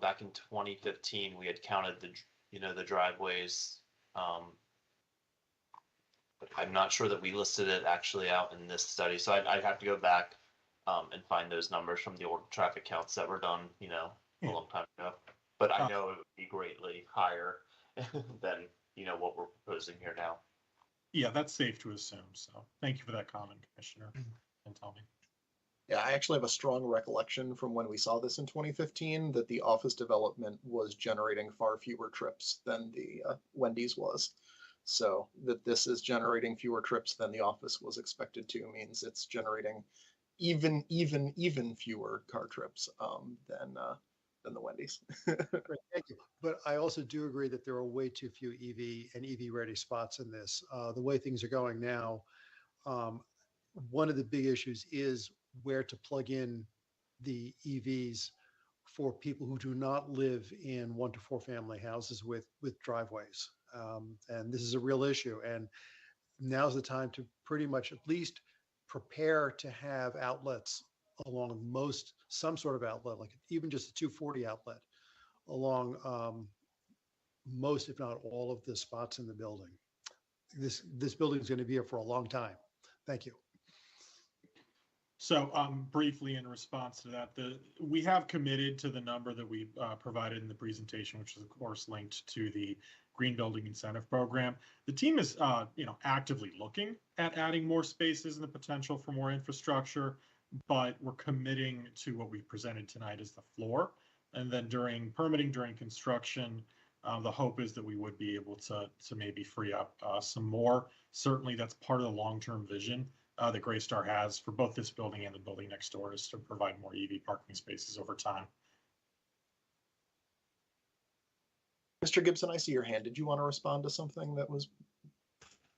back in 2015, we had counted the driveways. But I'm not sure that we listed it actually out in this study. So I'd have to go back and find those numbers from the old traffic counts that were done, a long time ago. But I know it would be greatly higher than, what we're proposing here now. Yeah, that's safe to assume. So thank you for that comment, Commissioner. And tell me. Yeah, I actually have a strong recollection from when we saw this in 2015 that the office development was generating far fewer trips than the Wendy's was. So that this is generating fewer trips than the office was expected to means it's generating even fewer car trips than the Wendy's. Great, thank you. But I also do agree that there are way too few EV and EV ready spots in this. The way things are going now, one of the big issues is where to plug in the EVs for people who do not live in 1 to 4 family houses with driveways. And this is a real issue. And now's the time to pretty much at least prepare to have outlets along some sort of outlet, like even just a 240 outlet along most, if not all, of the spots in the building. This building is going to be here for a long time. Thank you. So briefly in response to that, we have committed to the number that we provided in the presentation, which is of course linked to the Green Building Incentive Program. The team is actively looking at adding more spaces and the potential for more infrastructure, but we're committing to what we presented tonight as the floor. And then during permitting, during construction, the hope is that we would be able to maybe free up some more. Certainly that's part of the long-term vision that Greystar has for both this building and the building next door, is to provide more EV parking spaces over time. Mr. Gibson, I see your hand. Did you want to respond to something that was?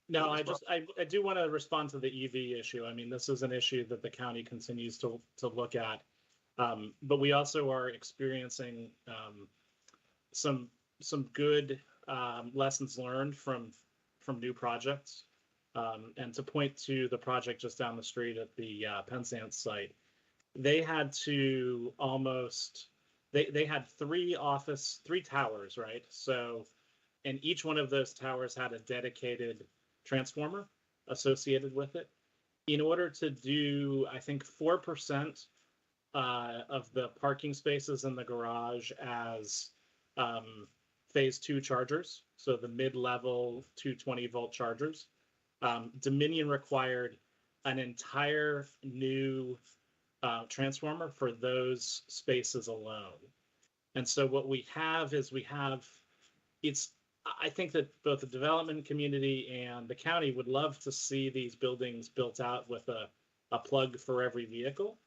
No, I do want to respond to the EV issue. I mean, this is an issue that the county continues to look at, but we also are experiencing some good lessons learned from new projects. And to point to the project just down the street at the Penzance site, they had to they had three towers, right? So, and each one of those towers had a dedicated transformer associated with it. In order to do, I think 4% of the parking spaces in the garage as phase 2 chargers, so the mid-level 220 volt chargers, Dominion required an entire new transformer for those spaces alone. And so what we have is I think that both the development community and the county would love to see these buildings built out with a plug for every vehicle.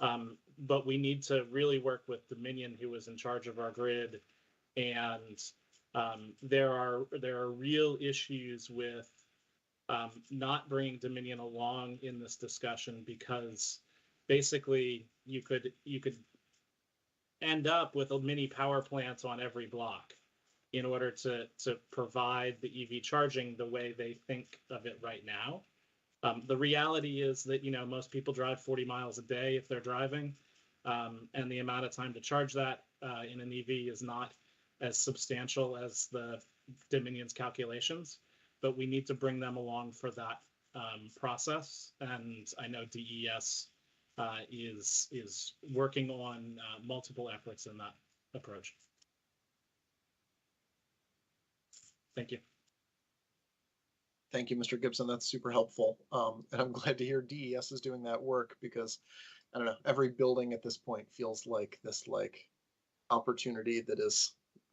But we need to really work with Dominion, who is in charge of our grid. And there are real issues with not bringing Dominion along in this discussion, because basically you could end up with a mini power plant on every block in order to provide the EV charging the way they think of it right now. The reality is that most people drive 40 miles a day if they're driving, and the amount of time to charge that in an EV is not as substantial as the Dominion's calculations. But we need to bring them along for that process. And I know DES is working on multiple efforts in that approach. Thank you. Thank you, Mr. Gibson. That's super helpful. And I'm glad to hear DES is doing that work, because I don't know, every building at this point feels like this opportunity that is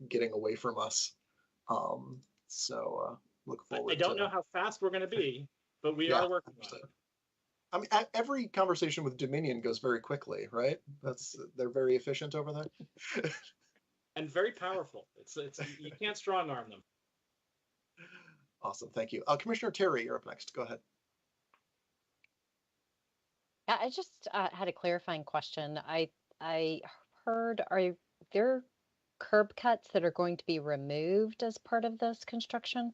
getting away from us. Look forward. I don't know how fast we're going to be, but we are working on it. I mean, every conversation with Dominion goes very quickly, right? They're very efficient over there. And very powerful. It's you can't strong arm them. Awesome, thank you. Commissioner Terry, you're up next. Go ahead. Yeah, I just had a clarifying question. I heard, are there curb cuts that are going to be removed as part of this construction?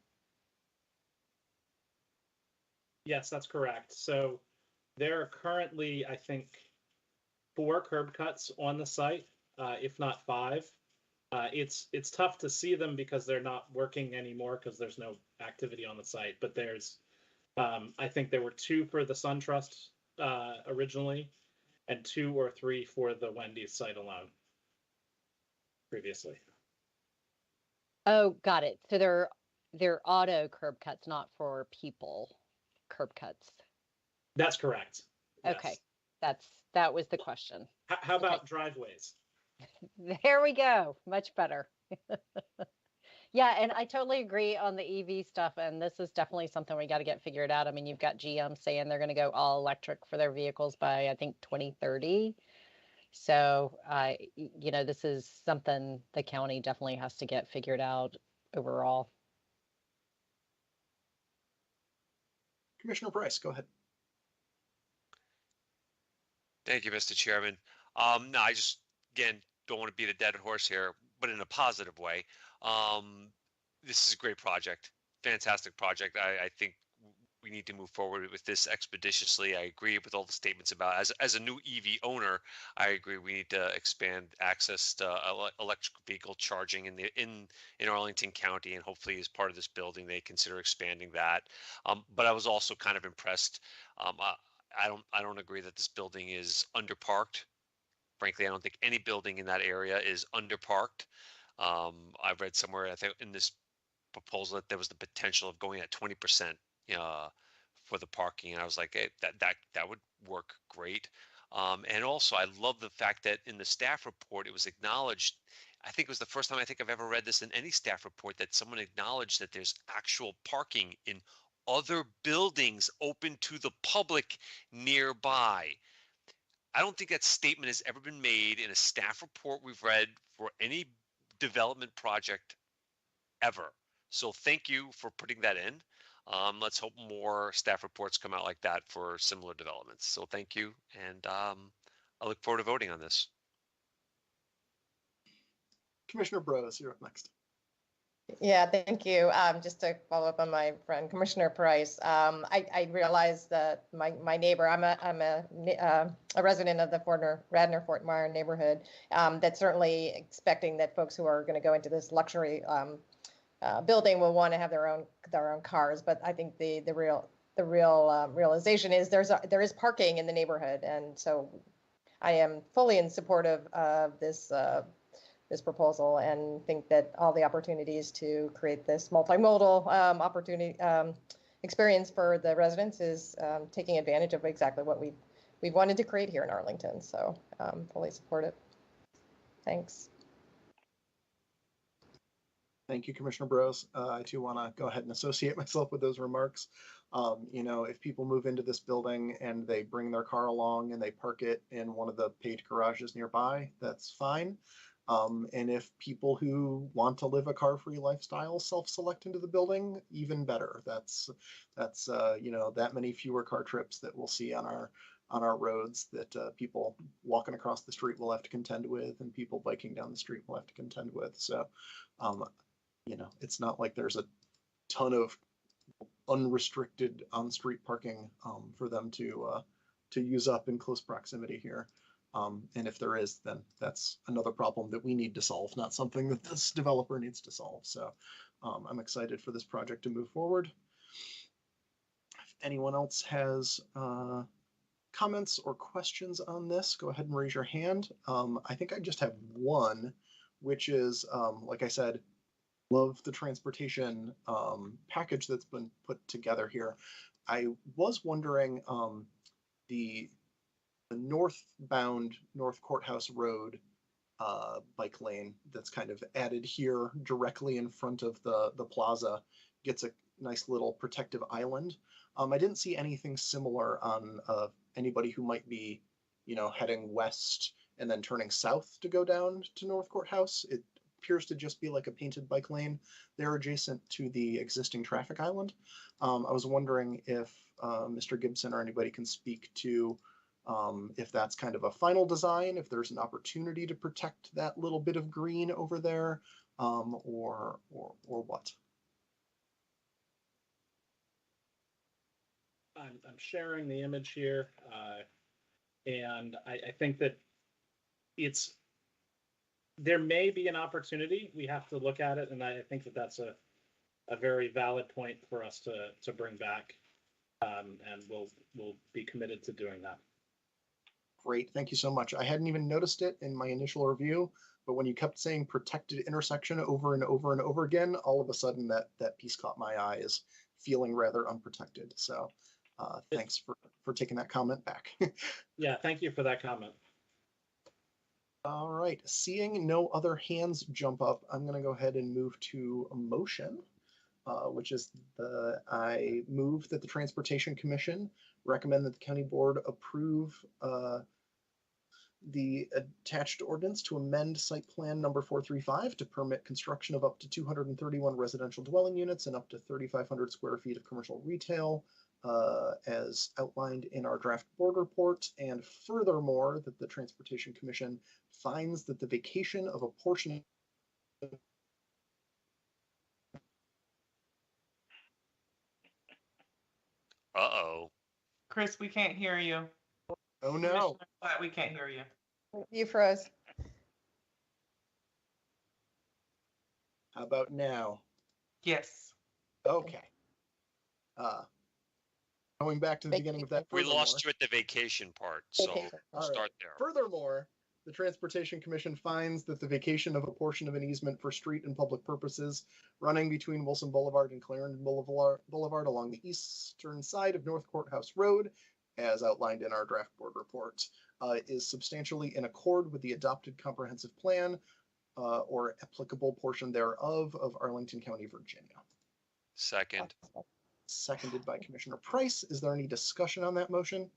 Yes, that's correct. So there are currently, I think, 4 curb cuts on the site, if not 5. It's tough to see them because they're not working anymore because there's no activity on the site. But there's, I think there were 2 for the SunTrust originally, and 2 or 3 for the Wendy's site alone previously. Oh, got it. So they're auto curb cuts, not for people curb cuts. That's correct. Okay, Yes. that was the question. How about driveways? There we go. Much better. Yeah, and I totally agree on the EV stuff, and this is definitely something we got to get figured out. I mean, you've got GM saying they're going to go all electric for their vehicles by, I think, 2030. So, this is something the county definitely has to get figured out overall. Commissioner Price, go ahead. Thank you, Mr. Chairman. No, I just, again, don't want to beat a dead horse here, but in a positive way. This is a great project, fantastic project. I think we need to move forward with this expeditiously. I agree with all the statements about, as a new EV owner, I agree we need to expand access to electric vehicle charging in Arlington County, and hopefully as part of this building they consider expanding that. But I was also kind of impressed. I don't agree that this building is underparked. Frankly, I don't think any building in that area is underparked. I've read somewhere, I think in this proposal, that there was the potential of going at 20% for the parking, and I was like, hey, that would work great. And also, I love the fact that in the staff report, it was acknowledged. I think it was the first time I think I've ever read this in any staff report, that someone acknowledged that there's actual parking in other buildings open to the public nearby. I don't think that statement has ever been made in a staff report we've read for any development project ever. So thank you for putting that in. Let's hope more staff reports come out like that for similar developments. So thank you, and I look forward to voting on this. Commissioner Bros, you're up next. Yeah, thank you. Just to follow up on my friend Commissioner Price, I realized that my neighbor, I'm a resident of the Radnor Fort Myers neighborhood, that's certainly expecting that folks who are going to go into this luxury building will want to have their own cars. But I think the real realization is there is parking in the neighborhood, and so I am fully in support of this proposal, and think that all the opportunities to create this multimodal opportunity experience for the residents is taking advantage of exactly what we've wanted to create here in Arlington. So fully support it. Thanks. Thank you, Commissioner Bros. I too want to go ahead and associate myself with those remarks. If people move into this building and they bring their car along and they park it in one of the paid garages nearby, that's fine. And if people who want to live a car-free lifestyle self-select into the building, even better. That's that many fewer car trips that we'll see on our roads that people walking across the street will have to contend with, and people biking down the street will have to contend with. So, it's not like there's a ton of unrestricted on-street parking for them to use up in close proximity here. And if there is, then that's another problem that we need to solve, not something that this developer needs to solve. So I'm excited for this project to move forward. If anyone else has comments or questions on this, go ahead and raise your hand. I think I just have one, which is, like I said, love the transportation package that's been put together here. I was wondering, the northbound North Courthouse Road bike lane that's kind of added here directly in front of the plaza gets a nice little protective island. I didn't see anything similar on anybody who might be, heading west and then turning south to go down to North Courthouse. It appears to just be like a painted bike lane there adjacent to the existing traffic island. I was wondering if Mr. Gibson or anybody can speak to if that's kind of a final design, if there's an opportunity to protect that little bit of green over there, or what. I'm sharing the image here. And I think that there may be an opportunity. We have to look at it, and I think that that's a very valid point for us to bring back, and we'll be committed to doing that. Great, thank you so much. I hadn't even noticed it in my initial review, but when you kept saying protected intersection over and over and over again, all of a sudden that piece caught my eye as feeling rather unprotected. So thanks for taking that comment back. Yeah, thank you for that comment. All right, seeing no other hands jump up, I'm going to go ahead and move to a motion, which is I move that the Transportation Commission recommend that the County Board approve the attached ordinance to amend site plan number 435 to permit construction of up to 231 residential dwelling units and up to 3,500 square feet of commercial retail, as outlined in our draft board report, and furthermore, that the Transportation Commission finds that the vacation of a portion Uh-oh. Chris, we can't hear you. Oh no. Commissioner Platt, we can't hear you. You froze. How about now? Yes. Okay. Going back to the beginning of that. We lost you at the vacation part, so we'll start there. Furthermore, the Transportation Commission finds that the vacation of a portion of an easement for street and public purposes running between Wilson Boulevard and Clarendon Boulevard along the eastern side of North Courthouse Road, as outlined in our draft board report, is substantially in accord with the adopted comprehensive plan or applicable portion thereof of Arlington County, Virginia. Second. Seconded by Commissioner Price. Is there any discussion on that motion?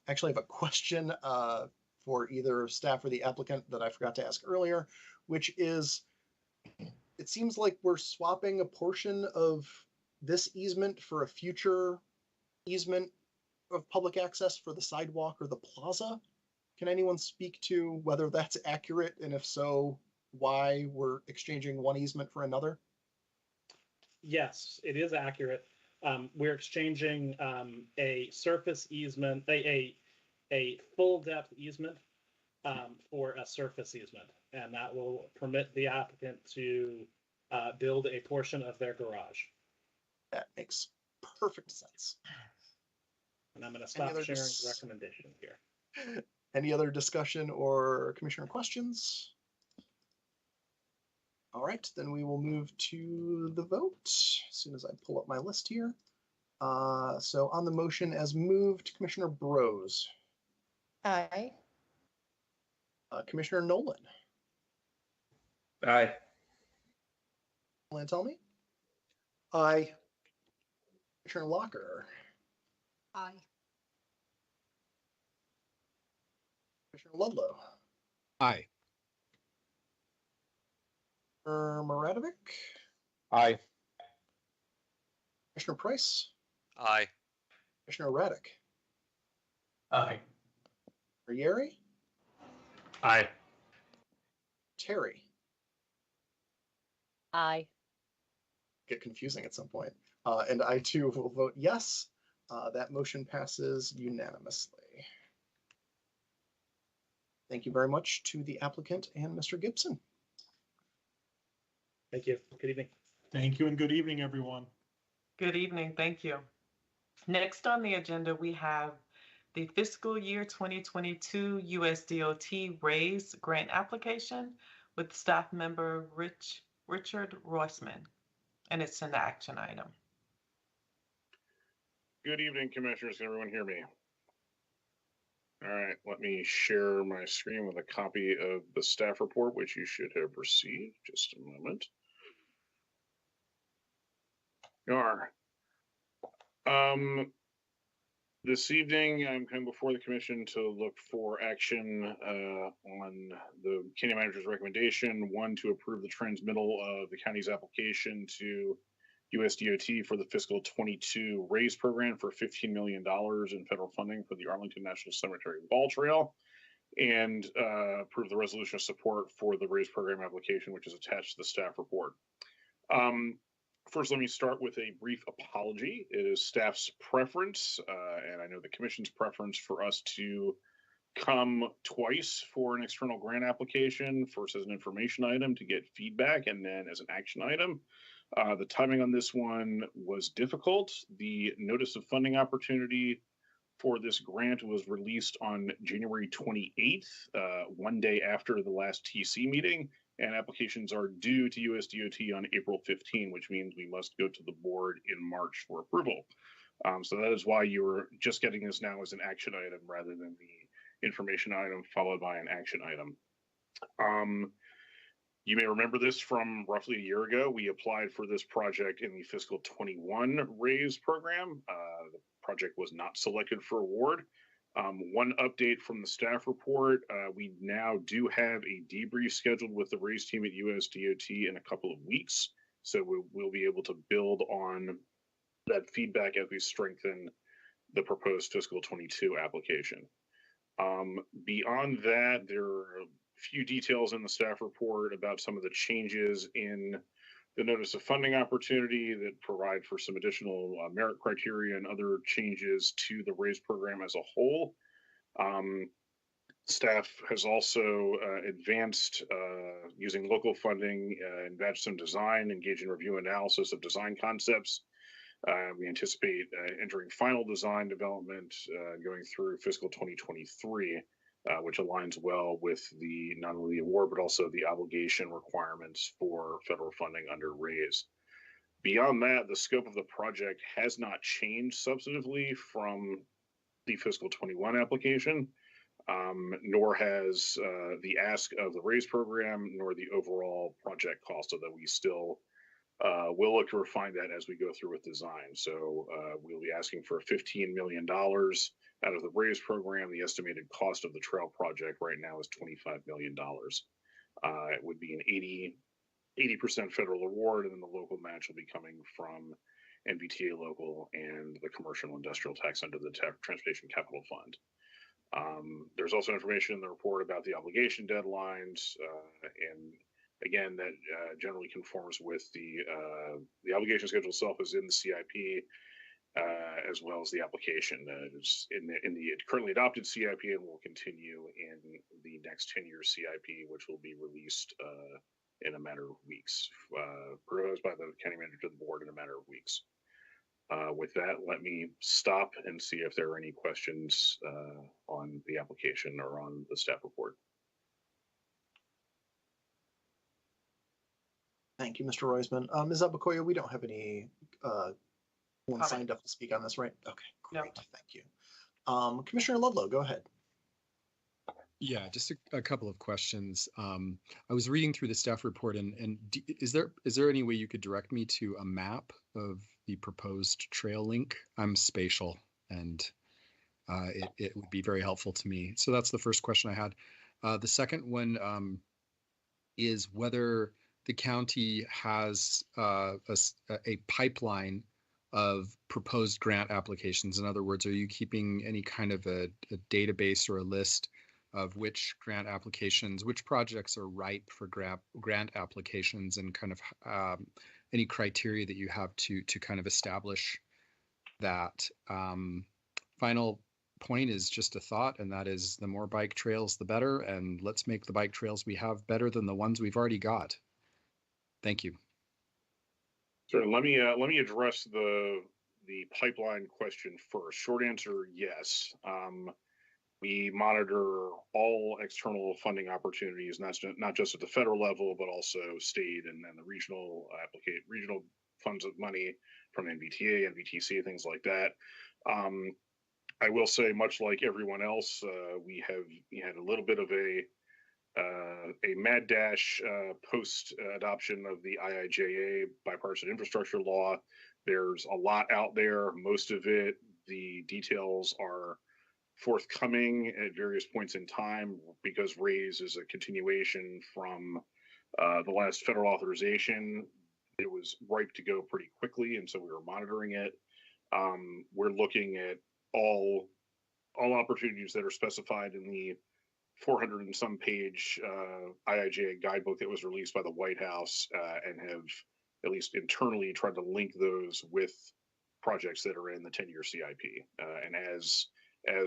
Actually, I have a question for either staff or the applicant that I forgot to ask earlier, which is, it seems like we're swapping a portion of this easement for a future easement of public access for the sidewalk or the plaza. Can anyone speak to whether that's accurate, and if so, why we're exchanging one easement for another? Yes, it is accurate. We're exchanging a surface easement, a full depth easement for a surface easement, and that will permit the applicant to build a portion of their garage. That makes perfect sense. And I'm going to stop sharing the recommendation here. Any other discussion or commissioner questions? All right, then we will move to the vote as soon as I pull up my list here. So on the motion as moved, Commissioner Brose. Aye. Commissioner Nolan. Aye. Lantelmi. Aye. Commissioner Locker. Aye. Commissioner Ludlow. Aye. Maradovic. Aye. Commissioner Price. Aye. Commissioner Raddick. Aye. Yeri. Aye. Terry. Aye. Get confusing at some point. And I too will vote yes. That motion passes unanimously. Thank you very much to the applicant and Mr. Gibson. Thank you. Good evening. Thank you and good evening, everyone. Good evening. Thank you. Next on the agenda, we have the fiscal year 2022 USDOT RAISE grant application with staff member Richard Roisman, and it's an action item. Good evening, commissioners. Can everyone hear me? All right, let me share my screen with a copy of the staff report, which you should have received. Just a moment. You are. This evening, I'm coming before the commission to look for action on the county manager's recommendation. One, to approve the transmittal of the county's application to USDOT for the fiscal 22 RAISE program for $15 million in federal funding for the Arlington National Cemetery Ball Trail, and approve the resolution of support for the RAISE program application, which is attached to the staff report. First, let me start with a brief apology. It is staff's preference, and I know the commission's preference, for us to come twice for an external grant application, first as an information item to get feedback and then as an action item. The timing on this one was difficult. The notice of funding opportunity for this grant was released on January 28th, one day after the last TC meeting, and applications are due to USDOT on April 15, which means we must go to the board in March for approval. So that is why you're just getting this now as an action item rather than the information item followed by an action item. You may remember this from roughly a year ago. We applied for this project in the fiscal 21 RAISE program. The project was not selected for award. One update from the staff report, we now do have a debrief scheduled with the RAISE team at USDOT in a couple of weeks. So we'll be able to build on that feedback as we strengthen the proposed fiscal 22 application. Beyond that, there are a few details in the staff report about some of the changes in the notice of funding opportunity that provide for some additional merit criteria and other changes to the RAISE program as a whole. Staff has also advanced using local funding, advanced some design, engaged in review analysis of design concepts. We anticipate entering final design development going through fiscal 2023, which aligns well with the not only the award, but also the obligation requirements for federal funding under RAISE. Beyond that, the scope of the project has not changed substantively from the fiscal 21 application, nor has the ask of the RAISE program, nor the overall project cost, so that we still we'll look to refine that as we go through with design. So we'll be asking for $15 million out of the RAISE program. The estimated cost of the trail project right now is $25 million. It would be an 80% federal award, and then the local match will be coming from NVTA local and the commercial industrial tax under the Transportation Capital Fund. There's also information in the report about the obligation deadlines, and again, that generally conforms with the obligation schedule itself is in the CIP, as well as the application. It's in the currently adopted CIP and will continue in the next 10-year CIP, which will be released in a matter of weeks, proposed by the county manager to the board in a matter of weeks. With that, let me stop and see if there are any questions on the application or on the staff report. Thank you, Mr. Roisman. Ms. Abakoya, we don't have any one signed up to speak on this, right? Okay, great. No. Thank you. Commissioner Ludlow, go ahead. Yeah, just a couple of questions. I was reading through the staff report, and is there any way you could direct me to a map of the proposed trail link? I'm spatial, and it would be very helpful to me. So that's the first question I had. The second one is whether the county has a pipeline of proposed grant applications. In other words, are you keeping any kind of a database or a list of which grant applications, which projects are ripe for grant applications, and kind of any criteria that you have to kind of establish that? Final point is just a thought, and that is the more bike trails, the better, and let's make the bike trails we have better than the ones we've already got. Thank you. Sure. Let me address the pipeline question first. Short answer, yes. We monitor all external funding opportunities, and that's not just at the federal level, but also state and then the regional funds of money from NVTA, NVTC, things like that. I will say, much like everyone else, we had a little bit of a mad dash post adoption of the IIJA bipartisan infrastructure law. There's a lot out there. Most of it, the details are forthcoming at various points in time because RAISE is a continuation from the last federal authorization. It was ripe to go pretty quickly, and so we were monitoring it. We're looking at all opportunities that are specified in the 400 and some page IIJA guidebook that was released by the White House and have at least internally, tried to link those with projects that are in the 10-year CIP. And as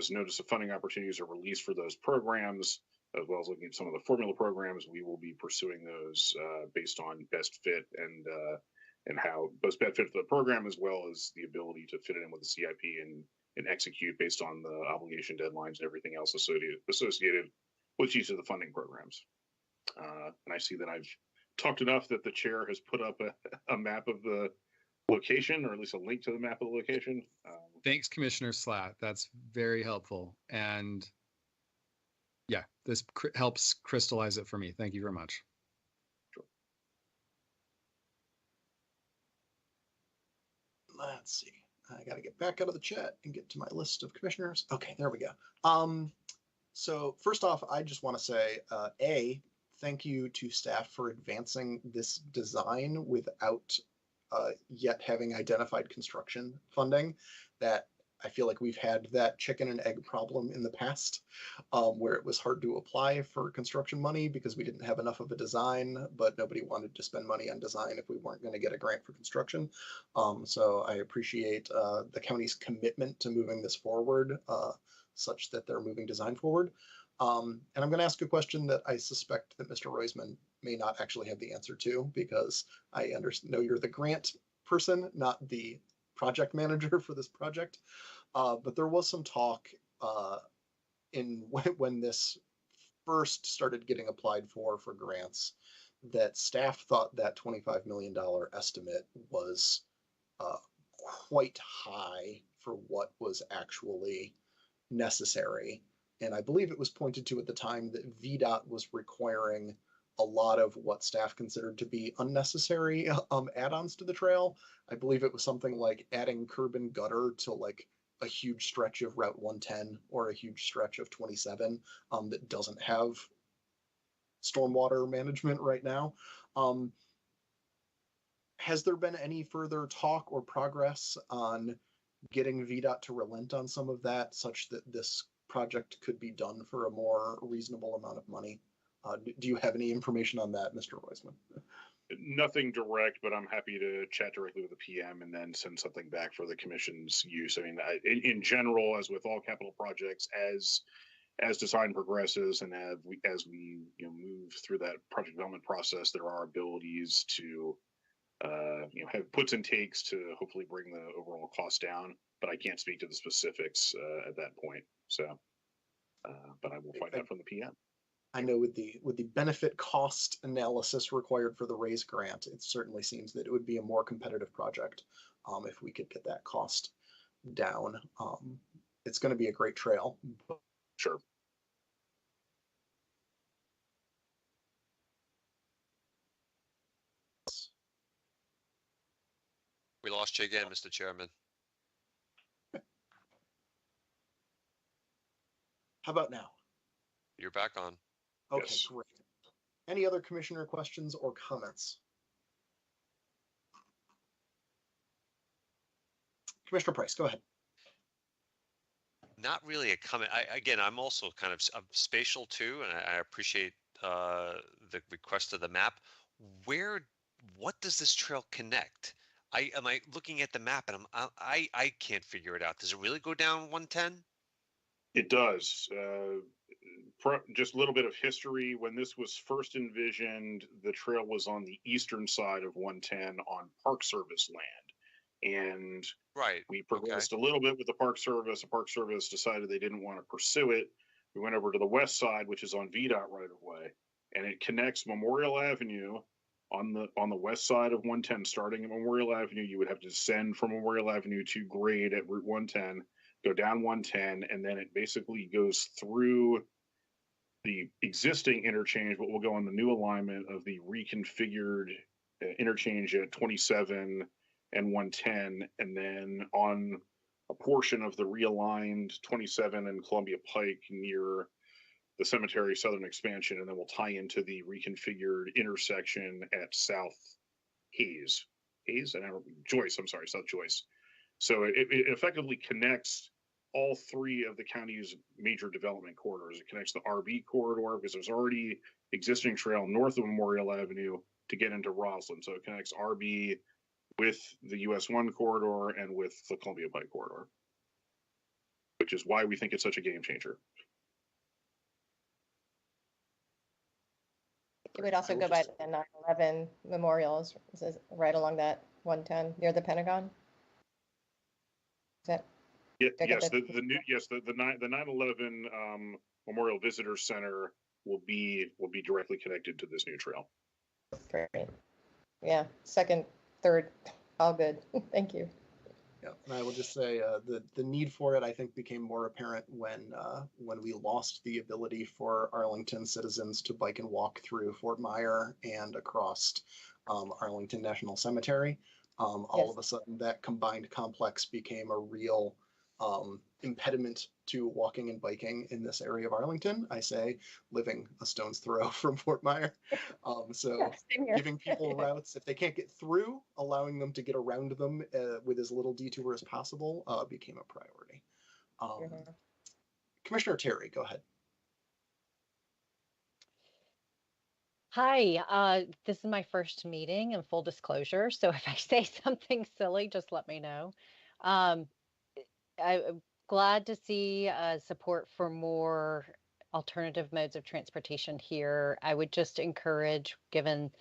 notice of funding opportunities are released for those programs, as well as looking at some of the formula programs, we will be pursuing those based on best fit and how best fit for the program, as well as the ability to fit it in with the CIP and execute based on the obligation deadlines and everything else associated with each of the funding programs. And I see that I've talked enough that the chair has put up a map of the location, or at least a link to the map of the location. Thanks, Commissioner Slatt. That's very helpful. And yeah, this helps crystallize it for me. Thank you very much. Sure. Let's see. I got to get back out of the chat and get to my list of commissioners. Okay, there we go. So first off, I just want to say, thank you to staff for advancing this design without yet having identified construction funding. That I feel like we've had that chicken and egg problem in the past, where it was hard to apply for construction money because we didn't have enough of a design, but nobody wanted to spend money on design if we weren't going to get a grant for construction. So I appreciate the county's commitment to moving this forward, such that they're moving design forward. And I'm going to ask a question that I suspect that Mr. Roisman may not actually have the answer to, because I know you're the grant person, not the project manager for this project. But there was some talk when this first started getting applied for grants, that staff thought that $25 million estimate was quite high for what was actually necessary. And I believe it was pointed to at the time that Vdot was requiring a lot of what staff considered to be unnecessary add-ons to the trail. I believe it was something like adding curb and gutter to like a huge stretch of Route 110 or a huge stretch of 27 that doesn't have stormwater management right now. Has there been any further talk or progress on getting Vdot to relent on some of that, such that this project could be done for a more reasonable amount of money? Do you have any information on that, Mr. Roisman? Nothing direct, but I'm happy to chat directly with the PM and then send something back for the commission's use. I mean, in general, as with all capital projects, as design progresses and as we move through that project development process, there are abilities to have puts and takes to hopefully bring the overall cost down. But I can't speak to the specifics at that point. So, but I will find out from the PM. I know with the benefit cost analysis required for the RAISE grant, it certainly seems that it would be a more competitive project if we could get that cost down. It's going to be a great trail. Sure. We lost you again, Mr. Chairman. How about now? You're back on. Okay, Yes. great. Any other commissioner questions or comments? Commissioner Price, go ahead. Not really a comment. I'm also kind of spatial too, and I appreciate the request of the map. What does this trail connect? Am I looking at the map and I can't figure it out. Does it really go down 110? It does. Just a little bit of history. When this was first envisioned, the trail was on the eastern side of 110 on Park Service land. And right, we progressed a little bit with the Park Service. The Park Service decided they didn't want to pursue it. We went over to the west side, which is on Vdot right of way, and it connects Memorial Avenue on the west side of 110. Starting at Memorial Avenue, you would have to descend from Memorial Avenue to grade at Route 110, go down 110, and then it basically goes through the existing interchange, but we'll go on the new alignment of the reconfigured interchange at 27 and 110, and then on a portion of the realigned 27 and Columbia Pike near the cemetery southern expansion, and then we'll tie into the reconfigured intersection at South Hayes and Joyce. I'm sorry, South Joyce. So it effectively connects all three of the county's major development corridors. It connects the RB corridor because there's already existing trail north of Memorial Avenue to get into Roslyn. So it connects RB with the US 1 corridor and with the Columbia Pike corridor, which is why we think it's such a game changer. It would also go by the 9/11 memorials, right along that 110 near the Pentagon. Is that? Yeah, yes, the 9/11 Memorial Visitor Center will be directly connected to this new trail. Great. Yeah, second, third, all good. Thank you. Yeah, and I will just say the need for it, I think, became more apparent when we lost the ability for Arlington citizens to bike and walk through Fort Myer and across Arlington National Cemetery. All of a sudden, that combined complex became a real impediment to walking and biking in this area of Arlington. I say, living a stone's throw from Fort Myer. So giving people routes, if they can't get through, allowing them to get around them with as little detour as possible became a priority. Commissioner Terry, go ahead. Hi, this is my first meeting in full disclosure, so if I say something silly, just let me know. I'm glad to see support for more alternative modes of transportation here. I would just encourage, given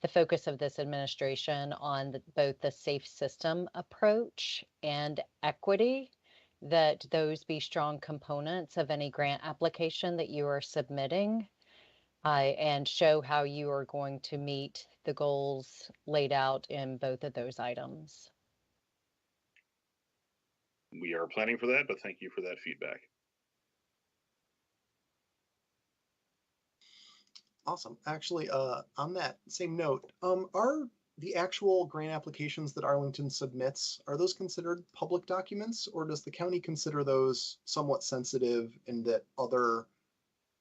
the focus of this administration on both the safe system approach and equity, that those be strong components of any grant application that you are submitting. And show how you are going to meet the goals laid out in both of those items. We are planning for that, but thank you for that feedback. Awesome. Actually, on that same note, are the actual grant applications that Arlington submits, are those considered public documents, or does the county consider those somewhat sensitive in that other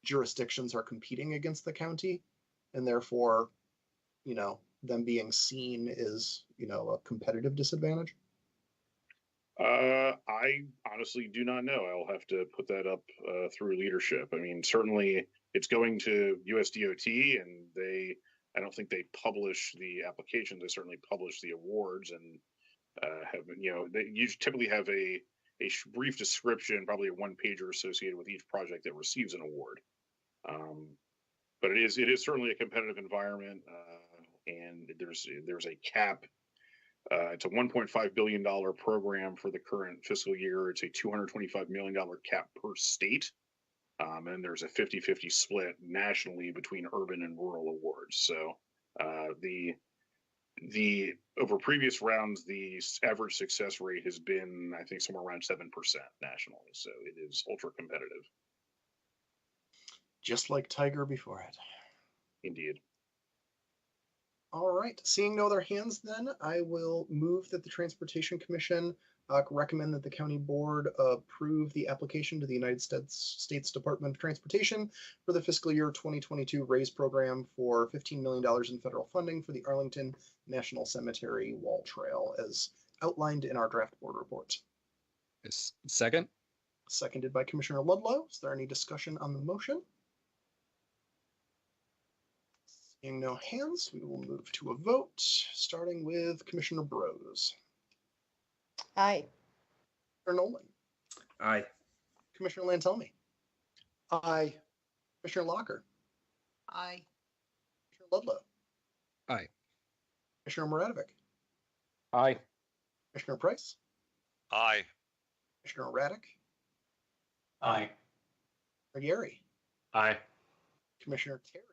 jurisdictions are competing against the county, and therefore, them being seen is, a competitive disadvantage? I honestly do not know. I'll have to put that up through leadership. I mean, certainly it's going to USDOT, and I don't think they publish the applications. They certainly publish the awards, and they typically have a brief description, probably a one-pager associated with each project that receives an award. But it is certainly a competitive environment, and there's a cap. It's a $1.5 billion program for the current fiscal year. It's a $225 million cap per state, and there's a 50-50 split nationally between urban and rural awards. So the over previous rounds, the average success rate has been, I think, somewhere around 7% nationally. So it is ultra competitive. Just like Tiger before it. Indeed. All right. Seeing no other hands, then I will move that the Transportation Commission recommend that the county board approve the application to the United States Department of Transportation for the fiscal year 2022 RAISE program for $15 million in federal funding for the Arlington National Cemetery Wall Trail, as outlined in our draft board report. Second. Seconded by Commissioner Ludlow. Is there any discussion on the motion? Seeing no hands, we will move to a vote, starting with Commissioner Brose. Aye. Commissioner Nolan. Aye. Commissioner Lantelmi. Aye. Commissioner Locker. Aye. Commissioner Ludlow. Aye. Commissioner Moradovic. Aye. Commissioner Price. Aye. Commissioner Raddick. Aye. Commissioner Yeri. Aye. Commissioner Terry.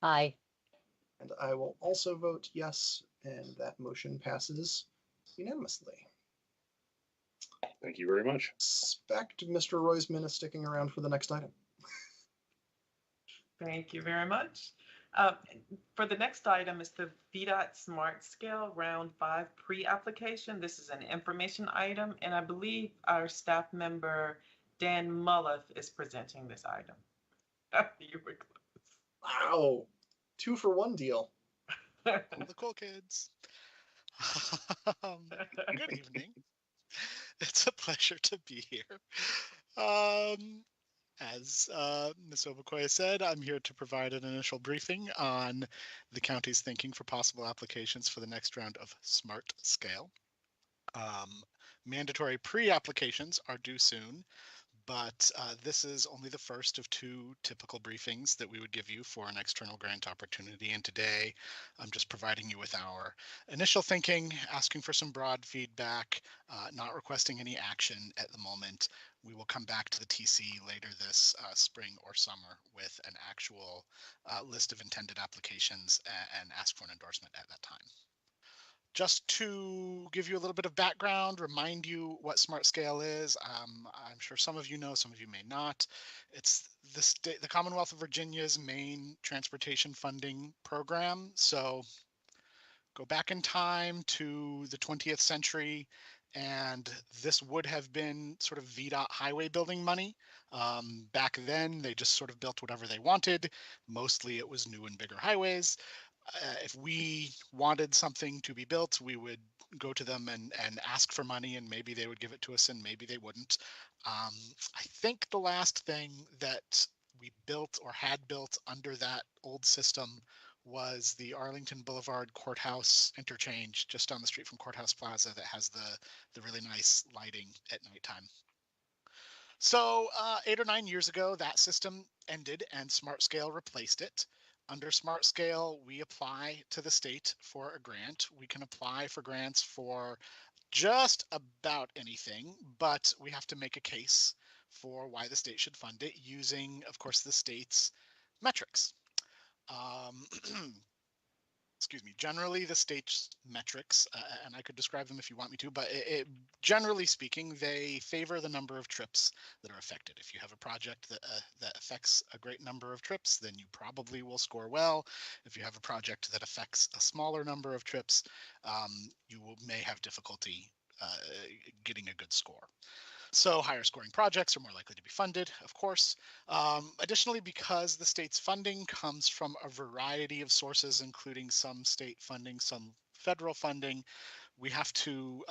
Aye. And I will also vote yes, and that motion passes unanimously. Thank you very much. Expect Mr. Roisman is sticking around for the next item. Thank you very much. For the next item is the Vdot Smart Scale Round 5 pre-application. This is an information item, and I believe our staff member, Dan Mulliff, is presenting this item. You were close. Wow. 2-for-1 deal. The cool kids. Good evening. It's a pleasure to be here. As Ms. Obukoya said, I'm here to provide an initial briefing on the county's thinking for possible applications for the next round of Smart Scale. Mandatory pre-applications are due soon, but this is only the first of two typical briefings that we would give you for an external grant opportunity. And today, I'm just providing you with our initial thinking, asking for some broad feedback, not requesting any action at the moment. We will come back to the TC later this spring or summer with an actual list of intended applications and ask for an endorsement at that time. Just to give you a little bit of background, remind you what Smart Scale is. I'm sure some of you know, some of you may not. It's the Commonwealth of Virginia's main transportation funding program. So go back in time to the 20th century, and this would have been sort of Vdot highway building money. Back then, they just sort of built whatever they wanted. Mostly it was new and bigger highways. If we wanted something to be built, we would go to them and ask for money, and maybe they would give it to us and maybe they wouldn't. I think the last thing that we built or had built under that old system was the Arlington Boulevard Courthouse Interchange just down the street from Courthouse Plaza that has the really nice lighting at nighttime. So 8 or 9 years ago, that system ended and Smart Scale replaced it. Under Smart Scale, we apply to the state for a grant. We can apply for grants for just about anything, but we have to make a case for why the state should fund it using, of course, the state's metrics. Excuse me, generally the state's metrics, and I could describe them if you want me to, but generally speaking, they favor the number of trips that are affected. If you have a project that affects a great number of trips, then you probably will score well. If you have a project that affects a smaller number of trips, may have difficulty getting a good score. So higher scoring projects are more likely to be funded, of course. Additionally, because the state's funding comes from a variety of sources, including some state funding, some federal funding, we have to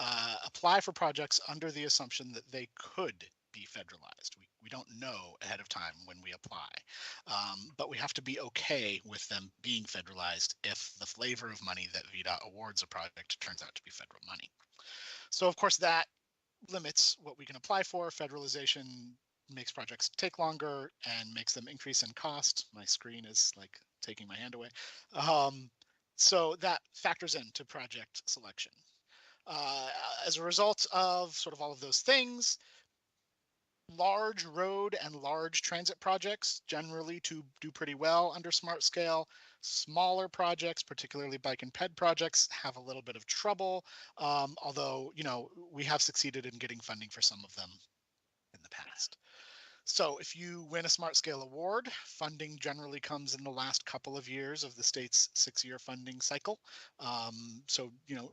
apply for projects under the assumption that they could be federalized. We don't know ahead of time when we apply, but we have to be okay with them being federalized if the flavor of money that Vdot awards a project turns out to be federal money. So of course that limits what we can apply for. Federalization makes projects take longer and makes them increase in cost. My screen is like taking my hand away. So that factors into project selection. As a result of sort of all of those things, large road and large transit projects generally do pretty well under Smart Scale. Smaller projects, particularly bike and ped projects, have a little bit of trouble, although, you know, we have succeeded in getting funding for some of them in the past. So if you win a Smart Scale award, funding generally comes in the last couple of years of the state's 6-year funding cycle. So, you know,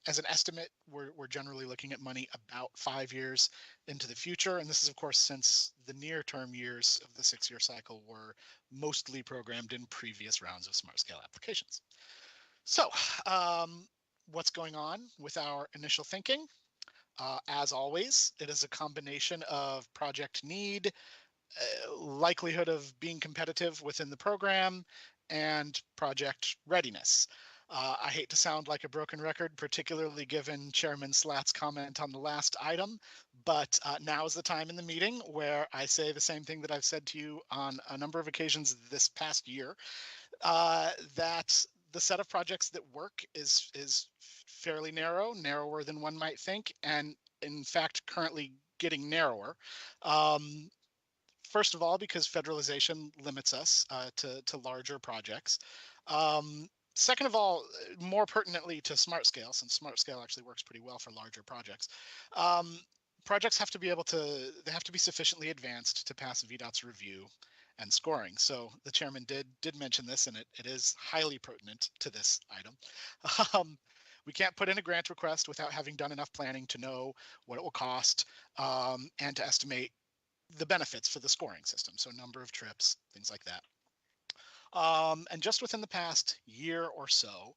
as an estimate, we're generally looking at money about 5 years into the future. And this is, of course, since the near-term years of the 6-year cycle were mostly programmed in previous rounds of Smart Scale applications. So what's going on with our initial thinking? As always, it is a combination of project need, likelihood of being competitive within the program, and project readiness. I hate to sound like a broken record, particularly given Chairman Slat's comment on the last item, but now is the time in the meeting where I say the same thing that I've said to you on a number of occasions this past year, that the set of projects that work is fairly narrow, narrower than one might think, and in fact currently getting narrower. First of all, because federalization limits us to larger projects. Second of all, more pertinently to Smart Scale, since Smart Scale actually works pretty well for larger projects, projects have to be they have to be sufficiently advanced to pass VDOT's review and scoring. So the chairman did mention this, and it is highly pertinent to this item. We can't put in a grant request without having done enough planning to know what it will cost and to estimate the benefits for the scoring system. So number of trips, things like that. And just within the past year or so,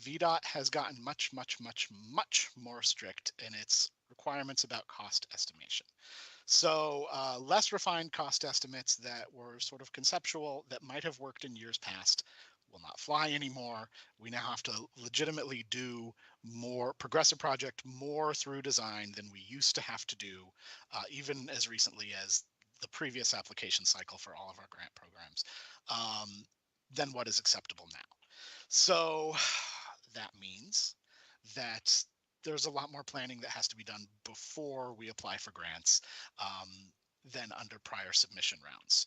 VDOT has gotten much more strict in its requirements about cost estimation. So less refined cost estimates that were sort of conceptual that might have worked in years past will not fly anymore. We now have to legitimately do more progressive project, more through design than we used to have to do, even as recently as the previous application cycle for all of our grant programs, than what is acceptable now. So that means that there's a lot more planning that has to be done before we apply for grants than under prior submission rounds.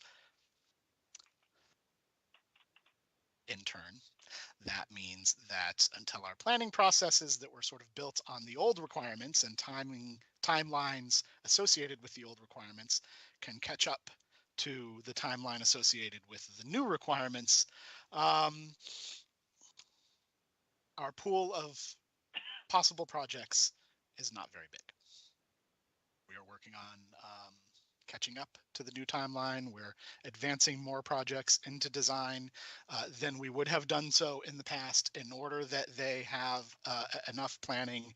In turn, that means that until our planning processes that were sort of built on the old requirements and timelines associated with the old requirements can catch up to the timeline associated with the new requirements, our pool of possible projects is not very big. We are working on catching up to the new timeline. We're advancing more projects into design than we would have done so in the past in order that they have enough planning,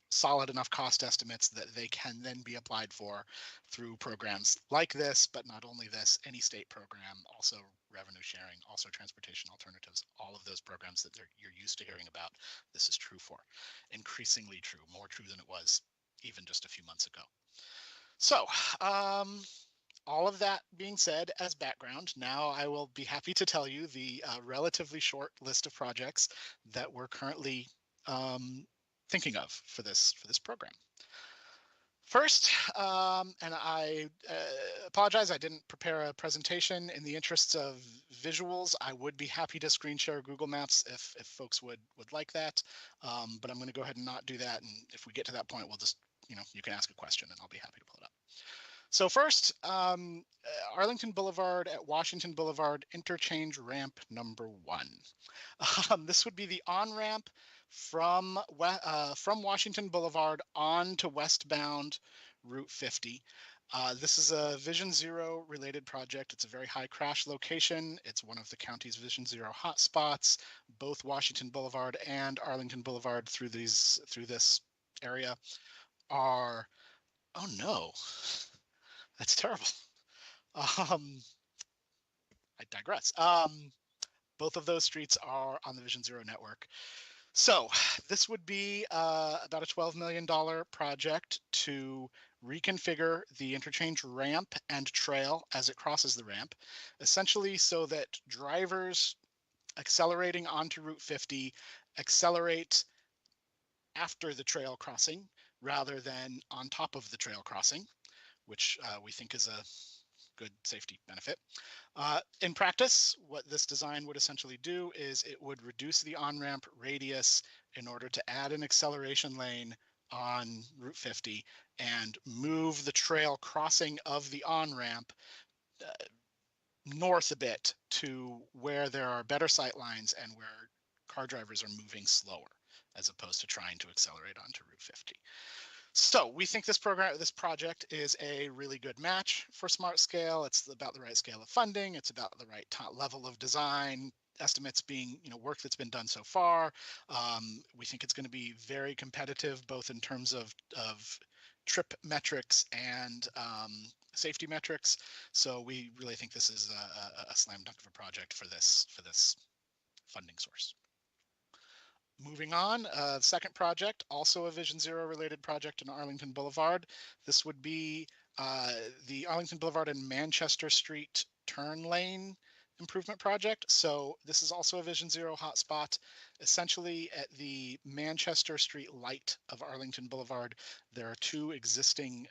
solid enough cost estimates that they can then be applied for through programs like this, but not only this, any state program, also revenue sharing, also transportation alternatives, all of those programs that you're used to hearing about, this is true for. Increasingly true, more true than it was even just a few months ago. So, all of that being said as background, now I will be happy to tell you the relatively short list of projects that we're currently thinking of for this program. First, and I apologize, I didn't prepare a presentation. In the interests of visuals, I would be happy to screen share Google Maps if folks would like that, but I'm going to go ahead and not do that. And if we get to that point, we'll just, you can ask a question and I'll be happy to pull it up. So first, Arlington Boulevard at Washington Boulevard, interchange ramp number 1. This would be the on-ramp from Washington Boulevard on to westbound Route 50. This is a Vision Zero related project. It's a very high crash location. It's one of the county's Vision Zero hotspots. Both Washington Boulevard and Arlington Boulevard through this area are, oh no, that's terrible. I digress. Both of those streets are on the Vision Zero network. So this would be about a $12 million project to reconfigure the interchange ramp and trail as it crosses the ramp, essentially so that drivers accelerating onto Route 50 accelerate after the trail crossing rather than on top of the trail crossing, which we think is a good safety benefit. In practice, what this design would essentially do is it would reduce the on-ramp radius in order to add an acceleration lane on Route 50 and move the trail crossing of the on-ramp north a bit to where there are better sight lines and where car drivers are moving slower as opposed to trying to accelerate onto Route 50. So we think this project is a really good match for Smart Scale. It's about the right scale of funding. It's about the right level of design, estimates being, work that's been done so far. We think it's going to be very competitive, both in terms of trip metrics and safety metrics. So we really think this is a slam dunk of a project for this funding source. Moving on, second project, also a Vision Zero related project in Arlington Boulevard. This would be the Arlington Boulevard and Manchester Street turn lane improvement project. So this is also a Vision Zero hotspot. Essentially at the Manchester Street light of Arlington Boulevard, there are two existing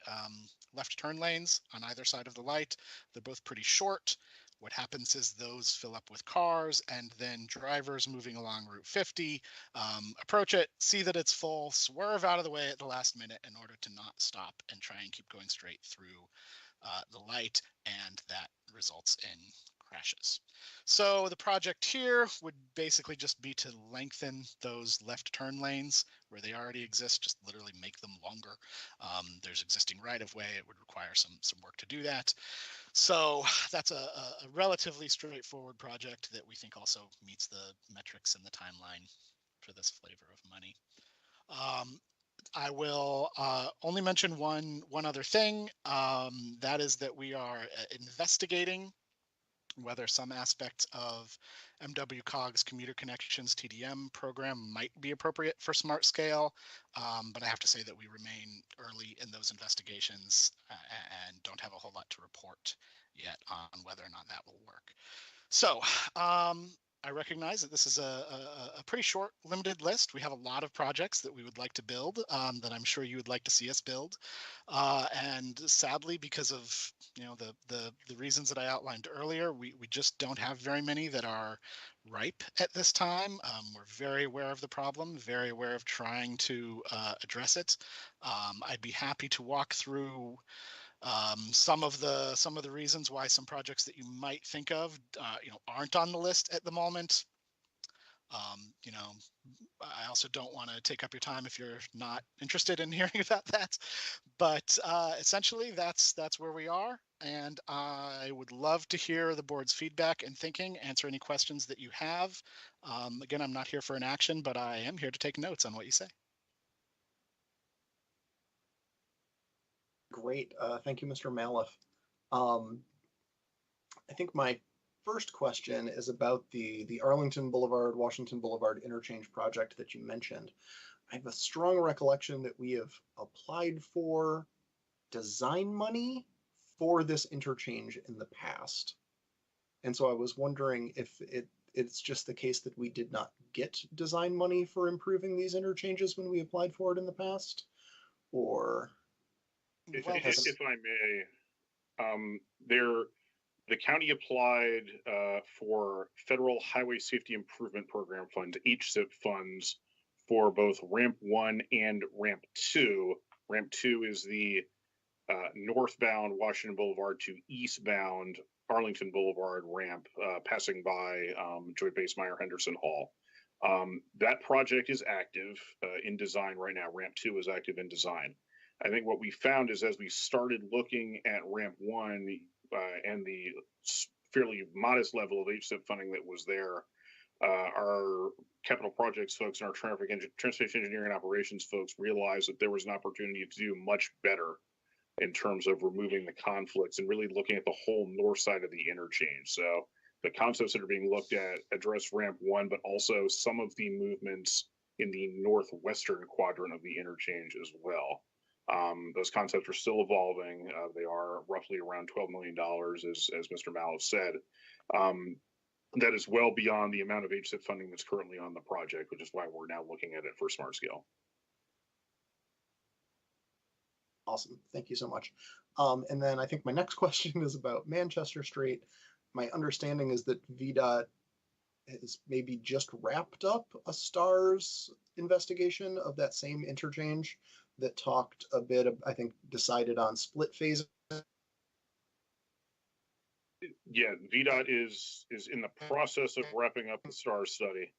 left turn lanes on either side of the light. They're both pretty short. What happens is those fill up with cars, and then drivers moving along Route 50 approach it, see that it's full, swerve out of the way at the last minute in order to not stop and try and keep going straight through the light, and that results in crashes. So the project here would basically just be to lengthen those left turn lanes where they already exist, just literally make them longer. There's existing right-of-way. It would require some work to do that. So that's a relatively straightforward project that we think also meets the metrics and the timeline for this flavor of money. I will only mention one other thing. That is that we are investigating whether some aspects of MWCOG's Commuter Connections TDM program might be appropriate for smart scale. But I have to say that we remain early in those investigations and don't have a whole lot to report yet on whether or not that will work. So I recognize that this is a pretty short, limited list. We have a lot of projects that we would like to build that I'm sure you would like to see us build. And sadly, because of the reasons that I outlined earlier, we just don't have very many that are ripe at this time. We're very aware of the problem, very aware of trying to address it. I'd be happy to walk through some of the reasons why some projects that you might think of, aren't on the list at the moment. I also don't want to take up your time if you're not interested in hearing about that. But essentially, that's where we are. And I would love to hear the board's feedback and thinking, answer any questions that you have. Again, I'm not here for an action, but I am here to take notes on what you say. Great. Thank you, Mr. Maliff. I think my first question is about the Arlington Boulevard, Washington Boulevard interchange project that you mentioned. I have a strong recollection that we have applied for design money for this interchange in the past. And so I was wondering if it's just the case that we did not get design money for improving these interchanges when we applied for it in the past, or... If I may, the county applied for federal highway safety improvement program funds, HSIP funds, for both ramp 1 and ramp 2. Ramp 2 is the northbound Washington Boulevard to eastbound Arlington Boulevard ramp, passing by Joint Base Meyer Henderson Hall. That project is active in design right now. Ramp 2 is active in design. I think what we found is as we started looking at ramp 1 and the fairly modest level of HSIP funding that was there, our capital projects folks and our transportation engineering operations folks realized that there was an opportunity to do much better in terms of removing the conflicts and really looking at the whole north side of the interchange. So the concepts that are being looked at address ramp 1, but also some of the movements in the northwestern quadrant of the interchange as well. Those concepts are still evolving. They are roughly around $12 million, as Mr. Maliff said. That is well beyond the amount of HSIP funding that's currently on the project, which is why we're now looking at it for smart scale. Awesome. Thank you so much. And then I think my next question is about Manchester Street. My understanding is that Vdot has maybe just wrapped up a STARS investigation of that same interchange that talked a bit of, I think, decided on split phase. Yeah, Vdot is in the process of wrapping up the STARS study.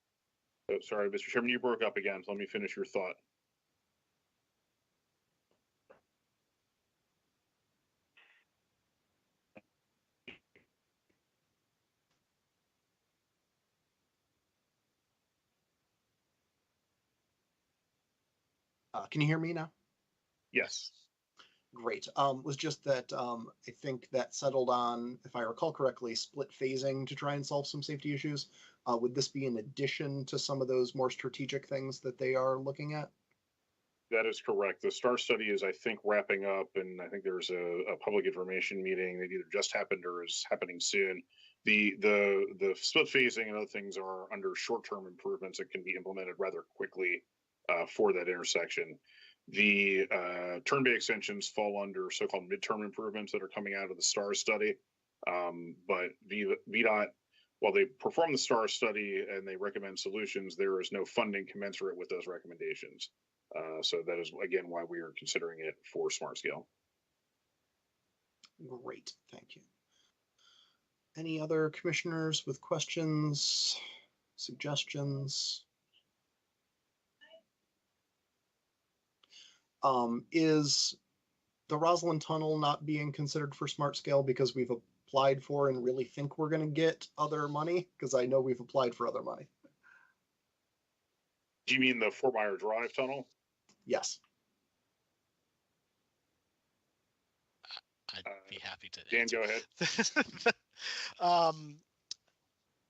Oh, sorry, Mr. Chairman, you broke up again. Let me finish your thought. Can you hear me now? Yes. Great. Was just that I think that settled on, if I recall correctly, split phasing to try and solve some safety issues. Would this be in addition to some of those more strategic things that they are looking at? That is correct. The STAR study is, I think, wrapping up, and I think there's a public information meeting that either just happened or is happening soon. The split phasing and other things are under short-term improvements that can be implemented rather quickly for that intersection. The turn bay extensions fall under so-called midterm improvements that are coming out of the STAR study. But VDOT, while they perform the STAR study and they recommend solutions, there is no funding commensurate with those recommendations. So that is, again, why we are considering it for smart scale. Great, thank you. Any other commissioners with questions, suggestions? Is the Roslyn Tunnel not being considered for smart scale because we've applied for and really think we're going to get other money? Because I know we've applied for other money. Do you mean the Fort Myers Drive tunnel? Yes. be happy to. Dan, answer. go ahead.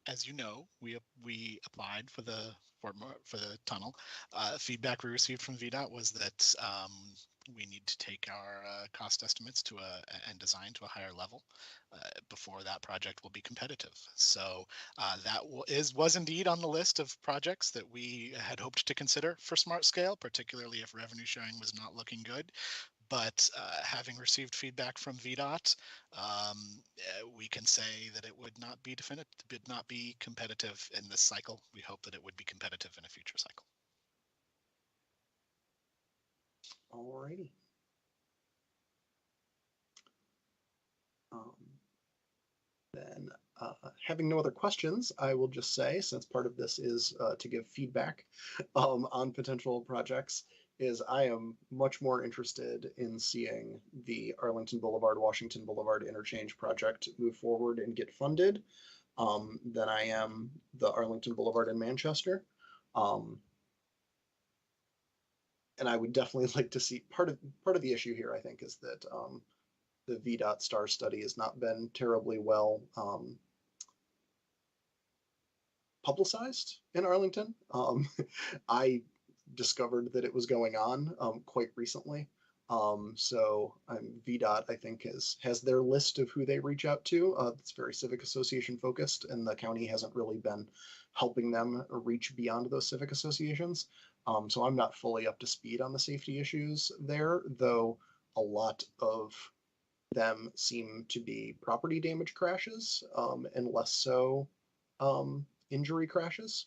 As you know, we applied for the tunnel. Feedback we received from Vdot was that we need to take our cost estimates and design to a higher level before that project will be competitive. So that was indeed on the list of projects that we had hoped to consider for Smart Scale, particularly if revenue sharing was not looking good. But having received feedback from Vdot, we can say that it would not be definitive, would not be competitive in this cycle. We hope that it would be competitive in a future cycle. Alrighty. Then, having no other questions, I will just say, since part of this is to give feedback on potential projects, is I am much more interested in seeing the Arlington Boulevard, Washington Boulevard interchange project move forward and get funded than I am the Arlington Boulevard in Manchester. And I would definitely like to see part of the issue here, I think, is that the Vdot STAR study has not been terribly well publicized in Arlington. I discovered that it was going on quite recently. So Vdot, I think, has their list of who they reach out to. It's very civic association focused, and the county hasn't really been helping them reach beyond those civic associations. So I'm not fully up to speed on the safety issues there, though a lot of them seem to be property damage crashes and less so injury crashes.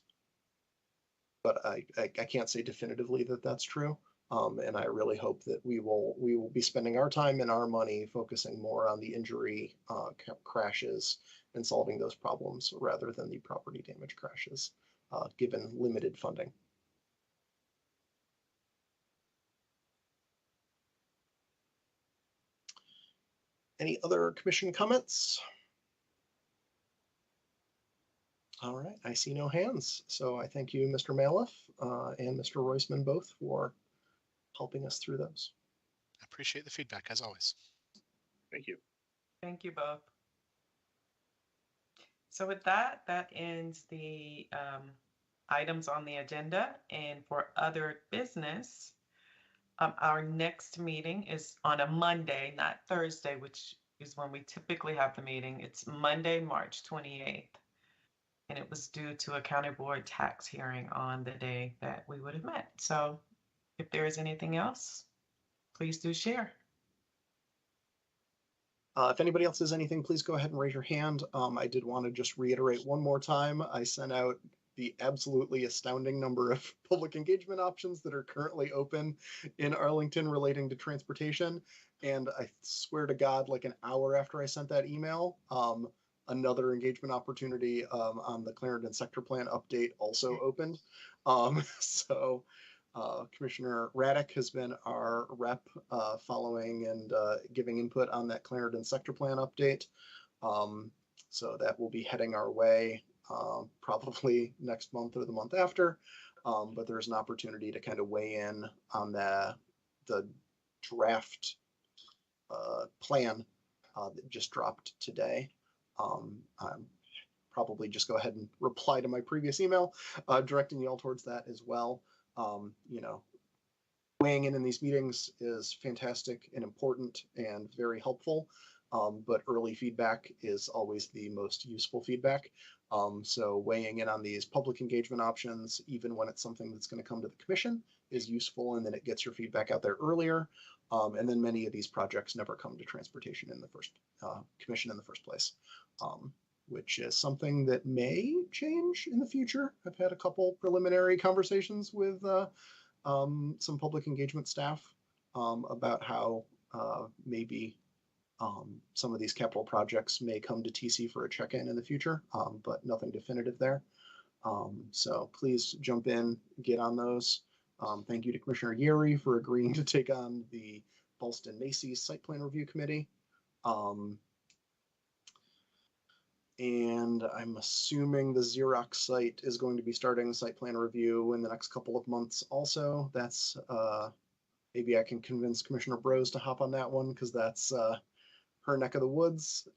But I can't say definitively that that's true. And I really hope that we will be spending our time and our money focusing more on the injury crashes and solving those problems rather than the property damage crashes, given limited funding. Any other commission comments? All right, I see no hands. So I thank you, Mr. Maliff and Mr. Roisman, both for helping us through those. I appreciate the feedback, as always. Thank you. Thank you both. So with that ends the items on the agenda. And for other business, our next meeting is on a Monday, not Thursday, which is when we typically have the meeting. It's Monday, March 28th. And it was due to a county board tax hearing on the day that we would have met. So if there is anything else, please do share. If anybody else has anything, please go ahead and raise your hand. I did want to just reiterate one more time. I sent out the absolutely astounding number of public engagement options that are currently open in Arlington relating to transportation. And I swear to God, like an hour after I sent that email, another engagement opportunity on the Clarendon sector plan update also opened. So Commissioner Raddick has been our rep following and giving input on that Clarendon sector plan update. So that will be heading our way probably next month or the month after. But there's an opportunity to kind of weigh in on the draft plan that just dropped today. Probably just go ahead and reply to my previous email, directing you all towards that as well. You know, weighing in these meetings is fantastic and important and very helpful, but early feedback is always the most useful feedback. So weighing in on these public engagement options, even when it's something that's going to come to the commission, is useful, and then it gets your feedback out there earlier. And then many of these projects never come to transportation in the first commission in the first place, which is something that may change in the future. I've had a couple preliminary conversations with some public engagement staff about how maybe some of these capital projects may come to TC for a check-in in the future, but nothing definitive there. So please jump in, get on those. Thank you to Commissioner Yeri for agreeing to take on the Ballston Macy's Site Plan Review Committee. And I'm assuming the Xerox site is going to be starting site plan review in the next couple of months also. That's maybe I can convince Commissioner Brose to hop on that one, because that's her neck of the woods.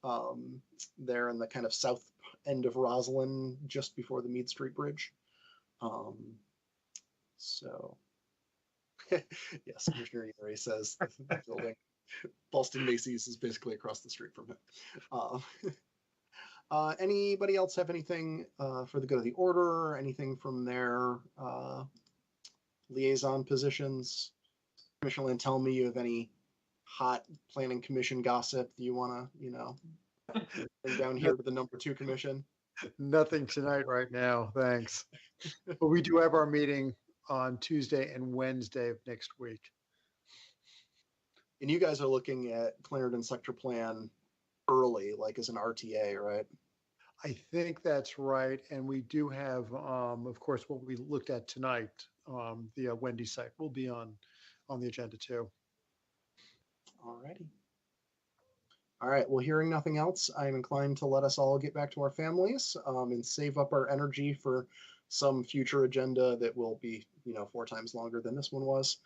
There in the kind of south end of Roslyn, just before the Mead Street Bridge. So, yes, Commissioner Emery says the building, Boston Macy's is basically across the street from him. Anybody else have anything for the good of the order? Anything from their liaison positions? Commissioner Lynn, tell me you have any hot planning commission gossip that you want to, bring down here to the number 2 commission. Nothing tonight right now, thanks. But we do have our meeting on Tuesday and Wednesday of next week. And you guys are looking at Clarendon sector plan early, like as an RTA, right? I think that's right. And we do have, of course, what we looked at tonight, the Wendy site will be on the agenda too. Alrighty. All right, well, hearing nothing else, I'm inclined to let us all get back to our families and save up our energy for some future agenda that will be, 4 times longer than this one was.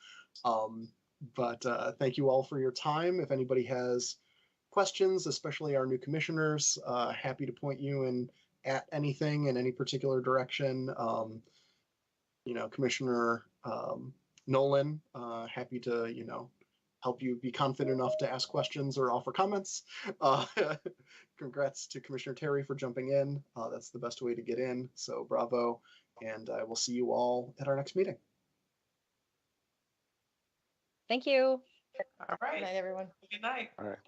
But thank you all for your time. If anybody has questions, especially our new commissioners, happy to point you at anything in any particular direction. Commissioner Nolan, happy to, help you be confident enough to ask questions or offer comments. Congrats to Commissioner Terry for jumping in. That's the best way to get in. So bravo. And I will see you all at our next meeting. Thank you. All right. Good night, everyone. Good night. All right.